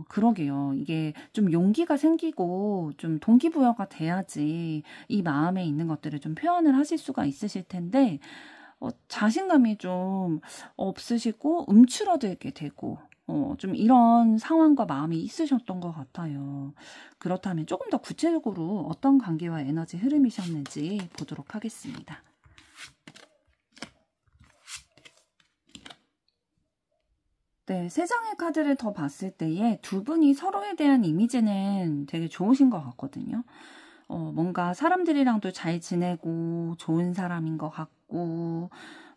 그러게요. 이게 좀 용기가 생기고 좀 동기부여가 돼야지 이 마음에 있는 것들을 좀 표현을 하실 수가 있으실 텐데 자신감이 좀 없으시고 움츠러들게 되고 좀 이런 상황과 마음이 있으셨던 것 같아요. 그렇다면 조금 더 구체적으로 어떤 관계와 에너지 흐름이셨는지 보도록 하겠습니다. 네, 세 장의 카드를 더 봤을 때에 두 분이 서로에 대한 이미지는 되게 좋으신 것 같거든요. 뭔가 사람들이랑도 잘 지내고 좋은 사람인 것 같고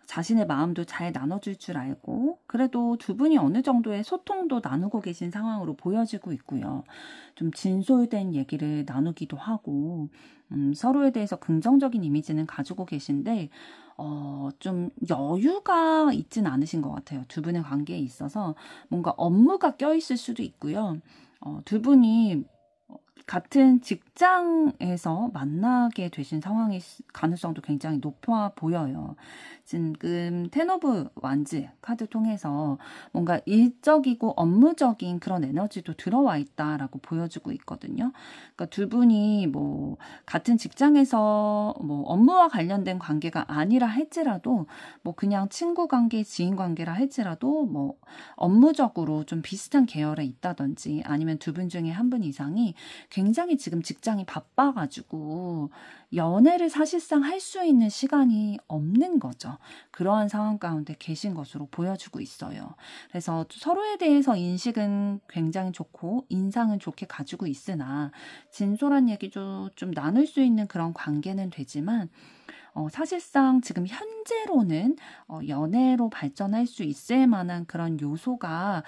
자신의 마음도 잘 나눠줄 줄 알고 그래도 두 분이 어느 정도의 소통도 나누고 계신 상황으로 보여지고 있고요. 좀 진솔된 얘기를 나누기도 하고 서로에 대해서 긍정적인 이미지는 가지고 계신데 좀 여유가 있진 않으신 것 같아요. 두 분의 관계에 있어서 뭔가 업무가 껴있을 수도 있고요. 두 분이 같은 직장에서 만나게 되신 상황의 가능성도 굉장히 높아 보여요. 지금 텐 오브 완즈 카드 통해서 뭔가 일적이고 업무적인 그런 에너지도 들어와 있다라고 보여주고 있거든요. 그러니까 두 분이 뭐 같은 직장에서 뭐 업무와 관련된 관계가 아니라 할지라도 뭐 그냥 친구 관계, 지인 관계라 할지라도 뭐 업무적으로 좀 비슷한 계열에 있다든지 아니면 두 분 중에 한 분 이상이 굉장히 지금 직장이 바빠가지고 연애를 사실상 할 수 있는 시간이 없는 거죠. 그러한 상황 가운데 계신 것으로 보여주고 있어요. 그래서 서로에 대해서 인식은 굉장히 좋고 인상은 좋게 가지고 있으나 진솔한 얘기도 좀 나눌 수 있는 그런 관계는 되지만 사실상 지금 현재로는 연애로 발전할 수 있을 만한 그런 요소가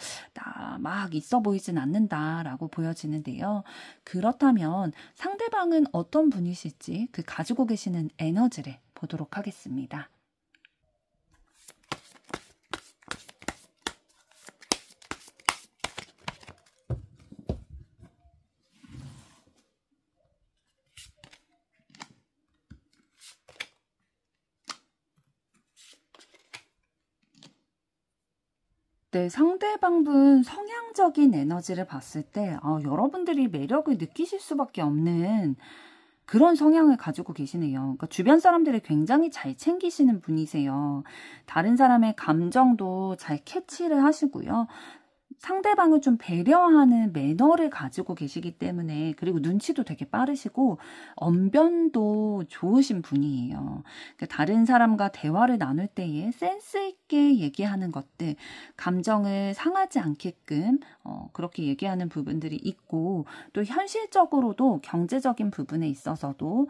막 있어 보이진 않는다라고 보여지는데요. 그렇다면 상대방은 어떤 분이실지 그 가지고 계시는 에너지를 보도록 하겠습니다. 네, 상대방분 성향적인 에너지를 봤을 때 여러분들이 매력을 느끼실 수밖에 없는 그런 성향을 가지고 계시네요. 그러니까 주변 사람들을 굉장히 잘 챙기시는 분이세요. 다른 사람의 감정도 잘 캐치를 하시고요. 상대방을 좀 배려하는 매너를 가지고 계시기 때문에, 그리고 눈치도 되게 빠르시고 언변도 좋으신 분이에요. 그러니까 다른 사람과 대화를 나눌 때에 센스 있게 얘기하는 것들, 감정을 상하지 않게끔 그렇게 얘기하는 부분들이 있고, 또 현실적으로도 경제적인 부분에 있어서도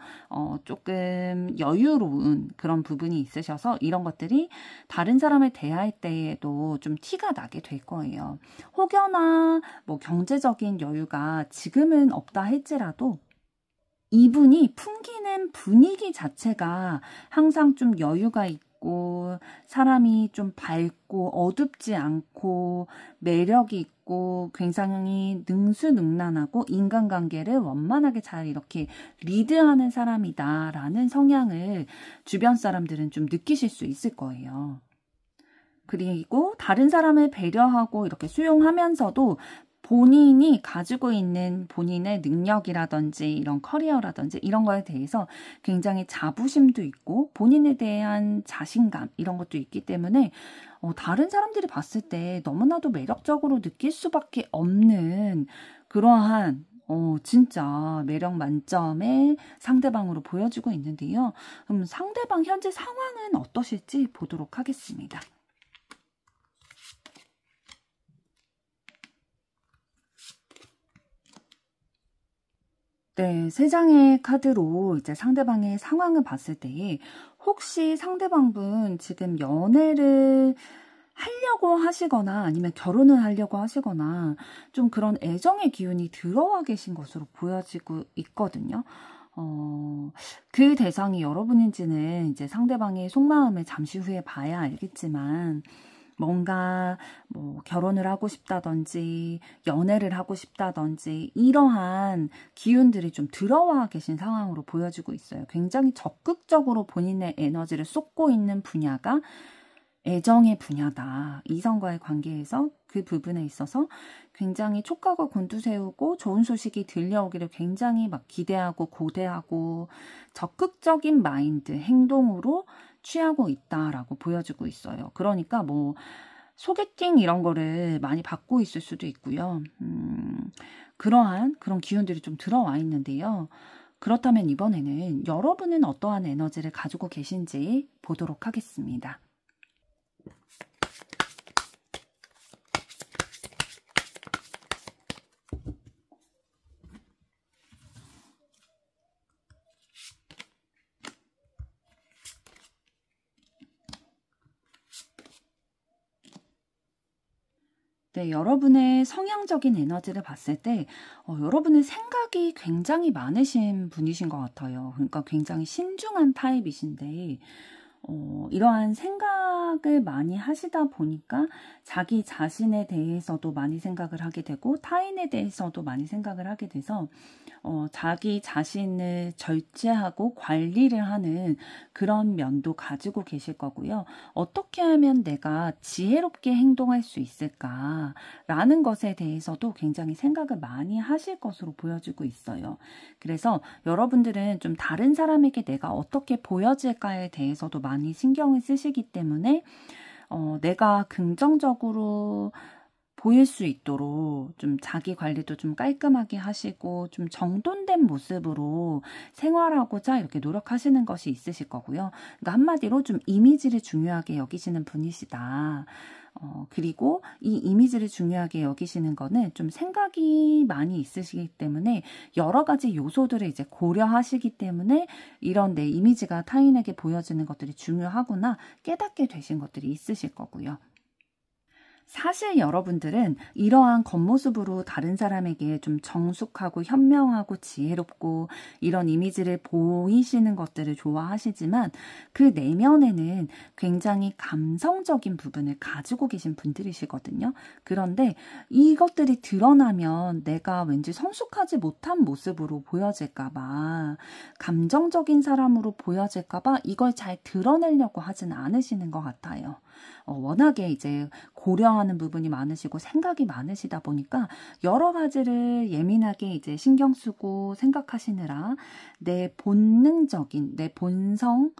조금 여유로운 그런 부분이 있으셔서 이런 것들이 다른 사람을 대할 때에도 좀 티가 나게 될 거예요. 혹여나 뭐 경제적인 여유가 지금은 없다 할지라도 이분이 풍기는 분위기 자체가 항상 좀 여유가 있고 사람이 좀 밝고 어둡지 않고 매력이 있고 굉장히 능수능란하고 인간관계를 원만하게 잘 이렇게 리드하는 사람이다라는 성향을 주변 사람들은 좀 느끼실 수 있을 거예요. 그리고 다른 사람을 배려하고 이렇게 수용하면서도 본인이 가지고 있는 본인의 능력이라든지 이런 커리어라든지 이런 거에 대해서 굉장히 자부심도 있고 본인에 대한 자신감 이런 것도 있기 때문에 다른 사람들이 봤을 때 너무나도 매력적으로 느낄 수밖에 없는 그러한 진짜 매력 만점의 상대방으로 보여지고 있는데요. 그럼 상대방 현재 상황은 어떠실지 보도록 하겠습니다. 네, 세 장의 카드로 이제 상대방의 상황을 봤을 때에 혹시 상대방분 지금 연애를 하려고 하시거나 아니면 결혼을 하려고 하시거나 좀 그런 애정의 기운이 들어와 계신 것으로 보여지고 있거든요. 그 대상이 여러분인지는 이제 상대방의 속마음을 잠시 후에 봐야 알겠지만 뭔가 뭐 결혼을 하고 싶다든지 연애를 하고 싶다든지 이러한 기운들이 좀 들어와 계신 상황으로 보여지고 있어요. 굉장히 적극적으로 본인의 에너지를 쏟고 있는 분야가 애정의 분야다. 이성과의 관계에서 그 부분에 있어서 굉장히 촉각을 곤두세우고 좋은 소식이 들려오기를 굉장히 막 기대하고 고대하고 적극적인 마인드, 행동으로 취하고 있다라고 보여지고 있어요. 그러니까 뭐 소개팅 이런 거를 많이 받고 있을 수도 있고요. 그러한 그런 기운들이 좀 들어와 있는데요. 그렇다면 이번에는 여러분은 어떠한 에너지를 가지고 계신지 보도록 하겠습니다. 네, 여러분의 성향적인 에너지를 봤을 때 여러분의 생각이 굉장히 많으신 분이신 것 같아요. 그러니까 굉장히 신중한 타입이신데 이러한 생각을 많이 하시다 보니까 자기 자신에 대해서도 많이 생각을 하게 되고 타인에 대해서도 많이 생각을 하게 돼서 자기 자신을 절제하고 관리를 하는 그런 면도 가지고 계실 거고요. 어떻게 하면 내가 지혜롭게 행동할 수 있을까라는 것에 대해서도 굉장히 생각을 많이 하실 것으로 보여지고 있어요. 그래서 여러분들은 좀 다른 사람에게 내가 어떻게 보여질까에 대해서도 많이 신경을 쓰시기 때문에 내가 긍정적으로 보일 수 있도록 좀 자기 관리도 좀 깔끔하게 하시고 좀 정돈된 모습으로 생활하고자 이렇게 노력하시는 것이 있으실 거고요. 그러니까 한마디로 좀 이미지를 중요하게 여기시는 분이시다. 그리고 이 이미지를 중요하게 여기시는 거는 좀 생각이 많이 있으시기 때문에 여러 가지 요소들을 이제 고려하시기 때문에 이런 내 이미지가 타인에게 보여지는 것들이 중요하구나 깨닫게 되신 것들이 있으실 거고요. 사실 여러분들은 이러한 겉모습으로 다른 사람에게 좀 정숙하고 현명하고 지혜롭고 이런 이미지를 보이시는 것들을 좋아하시지만 그 내면에는 굉장히 감성적인 부분을 가지고 계신 분들이시거든요. 그런데 이것들이 드러나면 내가 왠지 성숙하지 못한 모습으로 보여질까 봐, 감정적인 사람으로 보여질까 봐 이걸 잘 드러내려고 하진 않으시는 것 같아요. 워낙에 이제 고려하는 부분이 많으시고 생각이 많으시다 보니까 여러 가지를 예민하게 이제 신경 쓰고 생각하시느라 내 본능적인, 내 본성,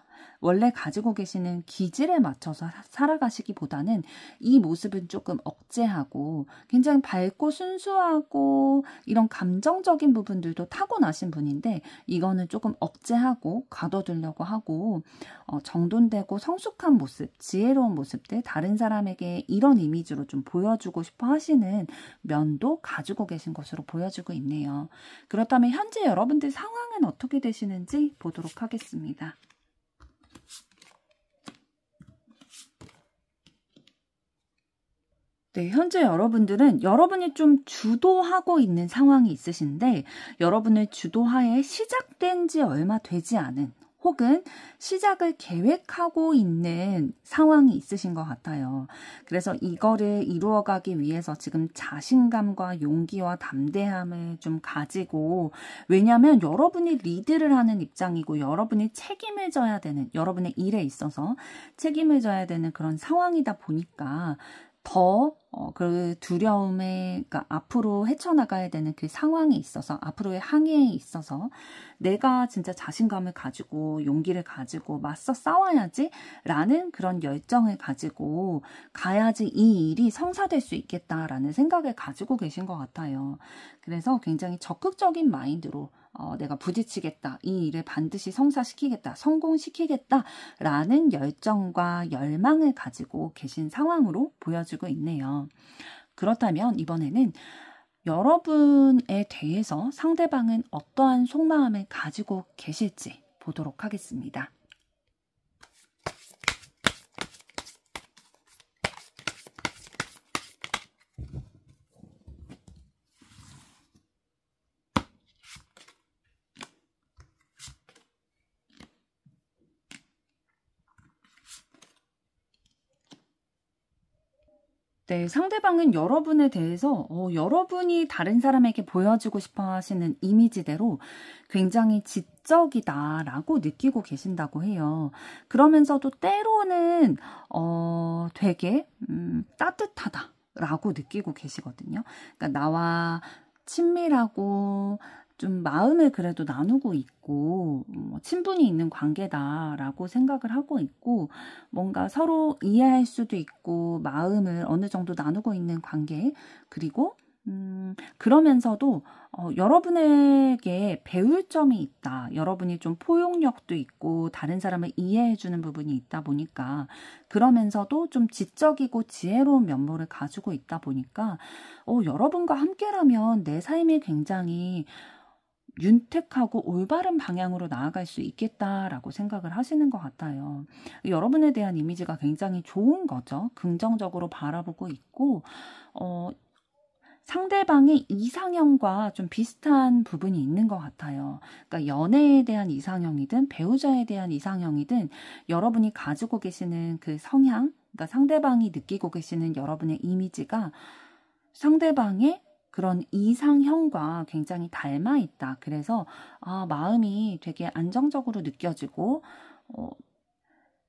원래 가지고 계시는 기질에 맞춰서 살아가시기보다는 이 모습은 조금 억제하고 굉장히 밝고 순수하고 이런 감정적인 부분들도 타고나신 분인데 이거는 조금 억제하고 가둬두려고 하고 정돈되고 성숙한 모습, 지혜로운 모습들 다른 사람에게 이런 이미지로 좀 보여주고 싶어 하시는 면도 가지고 계신 것으로 보여지고 있네요. 그렇다면 현재 여러분들 상황은 어떻게 되시는지 보도록 하겠습니다. 네, 현재 여러분들은 여러분이 좀 주도하고 있는 상황이 있으신데 여러분의 주도하에 시작된 지 얼마 되지 않은 혹은 시작을 계획하고 있는 상황이 있으신 것 같아요. 그래서 이거를 이루어가기 위해서 지금 자신감과 용기와 담대함을 좀 가지고 왜냐하면 여러분이 리드를 하는 입장이고 여러분이 책임을 져야 되는 여러분의 일에 있어서 책임을 져야 되는 그런 상황이다 보니까 더 그 두려움에 그러니까 앞으로 헤쳐나가야 되는 그 상황에 있어서 앞으로의 항해에 있어서 내가 진짜 자신감을 가지고 용기를 가지고 맞서 싸워야지 라는 그런 열정을 가지고 가야지 이 일이 성사될 수 있겠다라는 생각을 가지고 계신 것 같아요. 그래서 굉장히 적극적인 마인드로 내가 부딪히겠다. 이 일을 반드시 성사시키겠다. 성공시키겠다. 라는 열정과 열망을 가지고 계신 상황으로 보여지고 있네요. 그렇다면 이번에는 여러분에 대해서 상대방은 어떠한 속마음을 가지고 계실지 보도록 하겠습니다. 네, 상대방은 여러분에 대해서 여러분이 다른 사람에게 보여주고 싶어 하시는 이미지대로 굉장히 지적이다라고 느끼고 계신다고 해요. 그러면서도 때로는 되게 따뜻하다라고 느끼고 계시거든요. 그러니까 나와 친밀하고 좀 마음을 그래도 나누고 있고 친분이 있는 관계다라고 생각을 하고 있고 뭔가 서로 이해할 수도 있고 마음을 어느 정도 나누고 있는 관계 그리고 그러면서도 여러분에게 배울 점이 있다. 여러분이 좀 포용력도 있고 다른 사람을 이해해주는 부분이 있다 보니까 그러면서도 좀 지적이고 지혜로운 면모를 가지고 있다 보니까 여러분과 함께라면 내 삶이 굉장히 윤택하고 올바른 방향으로 나아갈 수 있겠다라고 생각을 하시는 것 같아요. 여러분에 대한 이미지가 굉장히 좋은 거죠. 긍정적으로 바라보고 있고 상대방의 이상형과 좀 비슷한 부분이 있는 것 같아요. 그러니까 연애에 대한 이상형이든 배우자에 대한 이상형이든 여러분이 가지고 계시는 그 성향, 그러니까 상대방이 느끼고 계시는 여러분의 이미지가 상대방의 그런 이상형과 굉장히 닮아 있다. 그래서 마음이 되게 안정적으로 느껴지고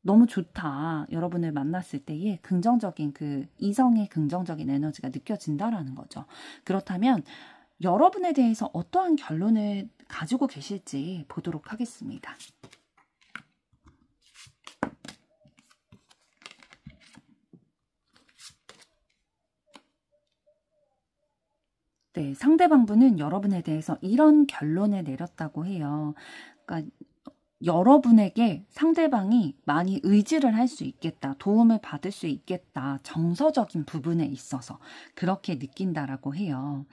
너무 좋다. 여러분을 만났을 때의 긍정적인 그 이성의 긍정적인 에너지가 느껴진다라는 거죠. 그렇다면 여러분에 대해서 어떠한 결론을 가지고 계실지 보도록 하겠습니다. 네, 상대방분은 여러분에 대해서 이런 결론을 내렸다고 해요. 그러니까 여러분에게 상대방이 많이 의지를 할 수 있겠다, 도움을 받을 수 있겠다, 정서적인 부분에 있어서 그렇게 느낀다라고 해요.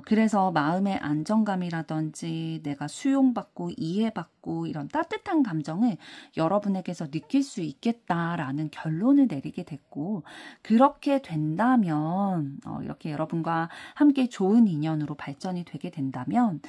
그래서 마음의 안정감이라든지 내가 수용받고 이해받고 이런 따뜻한 감정을 여러분에게서 느낄 수 있겠다라는 결론을 내리게 됐고 그렇게 된다면 이렇게 여러분과 함께 좋은 인연으로 발전이 되게 된다면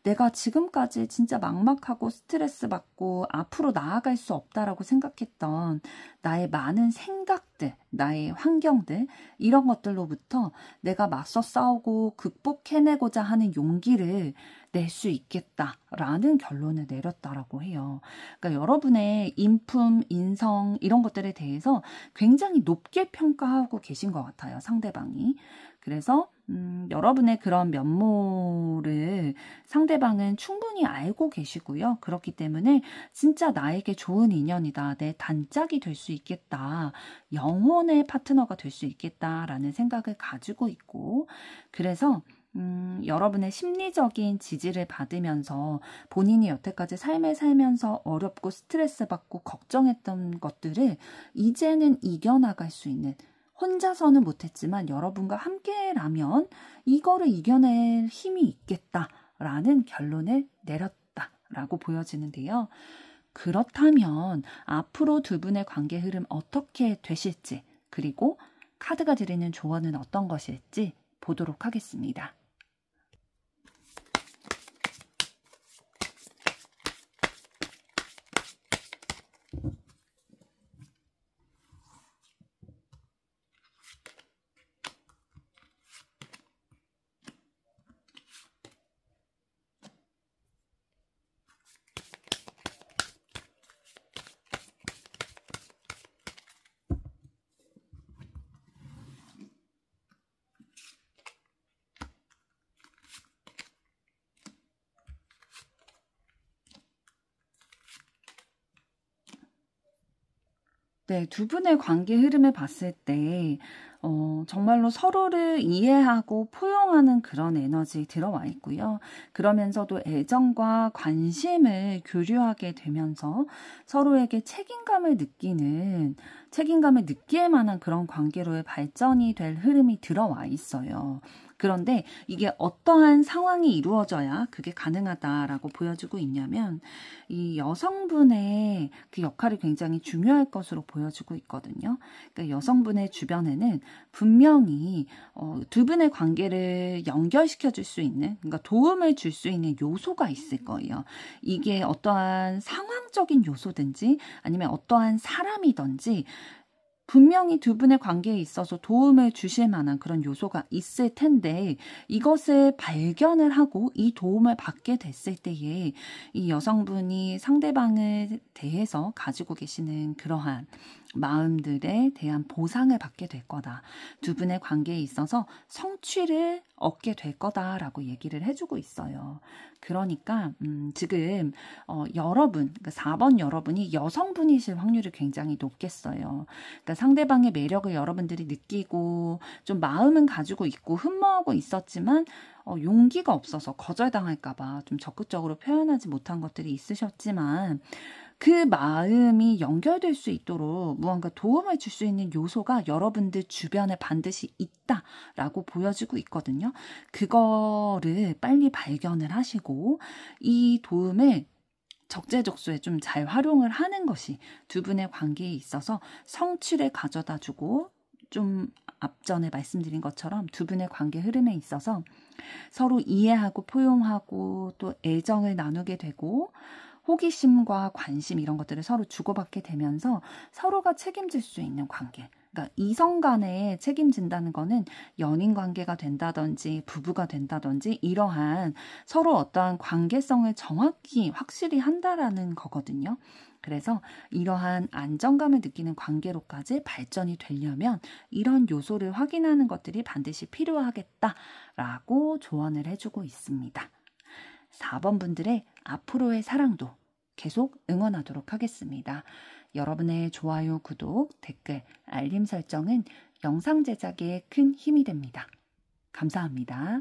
내가 지금까지 진짜 막막하고 스트레스 받고 앞으로 나아갈 수 없다라고 생각했던 나의 많은 생각들, 나의 환경들 이런 것들로부터 내가 맞서 싸우고 극복해내고자 하는 용기를 낼 수 있겠다라는 결론을 내렸다라고 해요. 그러니까 여러분의 인품, 인성 이런 것들에 대해서 굉장히 높게 평가하고 계신 것 같아요. 상대방이. 그래서 여러분의 그런 면모를 상대방은 충분히 알고 계시고요. 그렇기 때문에 진짜 나에게 좋은 인연이다. 내 단짝이 될 수 있겠다. 영혼의 파트너가 될 수 있겠다라는 생각을 가지고 있고 그래서 여러분의 심리적인 지지를 받으면서 본인이 여태까지 삶을 살면서 어렵고 스트레스 받고 걱정했던 것들을 이제는 이겨나갈 수 있는 혼자서는 못했지만 여러분과 함께라면 이거를 이겨낼 힘이 있겠다라는 결론을 내렸다라고 보여지는데요. 그렇다면 앞으로 두 분의 관계 흐름 어떻게 되실지 그리고 카드가 드리는 조언은 어떤 것일지 보도록 하겠습니다. 네, 두 분의 관계 흐름을 봤을 때, 정말로 서로를 이해하고 포용하는 그런 에너지 들어와 있고요. 그러면서도 애정과 관심을 교류하게 되면서 서로에게 책임감을 느낄 만한 그런 관계로의 발전이 될 흐름이 들어와 있어요. 그런데 이게 어떠한 상황이 이루어져야 그게 가능하다라고 보여지고 있냐면 이 여성분의 그 역할이 굉장히 중요할 것으로 보여지고 있거든요. 그러니까 여성분의 주변에는 분명히 두 분의 관계를 연결시켜 줄 수 있는 그러니까 도움을 줄 수 있는 요소가 있을 거예요. 이게 어떠한 상황적인 요소든지 아니면 어떠한 사람이든지 분명히 두 분의 관계에 있어서 도움을 주실 만한 그런 요소가 있을 텐데 이것을 발견을 하고 이 도움을 받게 됐을 때에 이 여성분이 상대방에 대해서 가지고 계시는 그러한 마음들에 대한 보상을 받게 될 거다. 두 분의 관계에 있어서 성취를 얻게 될 거다라고 얘기를 해주고 있어요. 그러니까 지금 여러분, 그러니까 4번 여러분이 여성분이실 확률이 굉장히 높겠어요. 그러니까 상대방의 매력을 여러분들이 느끼고 좀 마음은 가지고 있고 흠모하고 있었지만 용기가 없어서 거절당할까 봐 좀 적극적으로 표현하지 못한 것들이 있으셨지만 그 마음이 연결될 수 있도록 무언가 도움을 줄 수 있는 요소가 여러분들 주변에 반드시 있다라고 보여지고 있거든요. 그거를 빨리 발견을 하시고 이 도움을 적재적소에 좀 잘 활용을 하는 것이 두 분의 관계에 있어서 성취를 가져다 주고 좀 앞전에 말씀드린 것처럼 두 분의 관계 흐름에 있어서 서로 이해하고 포용하고 또 애정을 나누게 되고 호기심과 관심 이런 것들을 서로 주고받게 되면서 서로가 책임질 수 있는 관계. 그러니까 이성 간에 책임진다는 거는 연인 관계가 된다든지 부부가 된다든지 이러한 서로 어떠한 관계성을 정확히 확실히 한다라는 거거든요. 그래서 이러한 안정감을 느끼는 관계로까지 발전이 되려면 이런 요소를 확인하는 것들이 반드시 필요하겠다라고 조언을 해주고 있습니다. 4번 분들의 앞으로의 사랑도 계속 응원하도록 하겠습니다. 여러분의 좋아요, 구독, 댓글, 알림 설정은 영상 제작에 큰 힘이 됩니다. 감사합니다.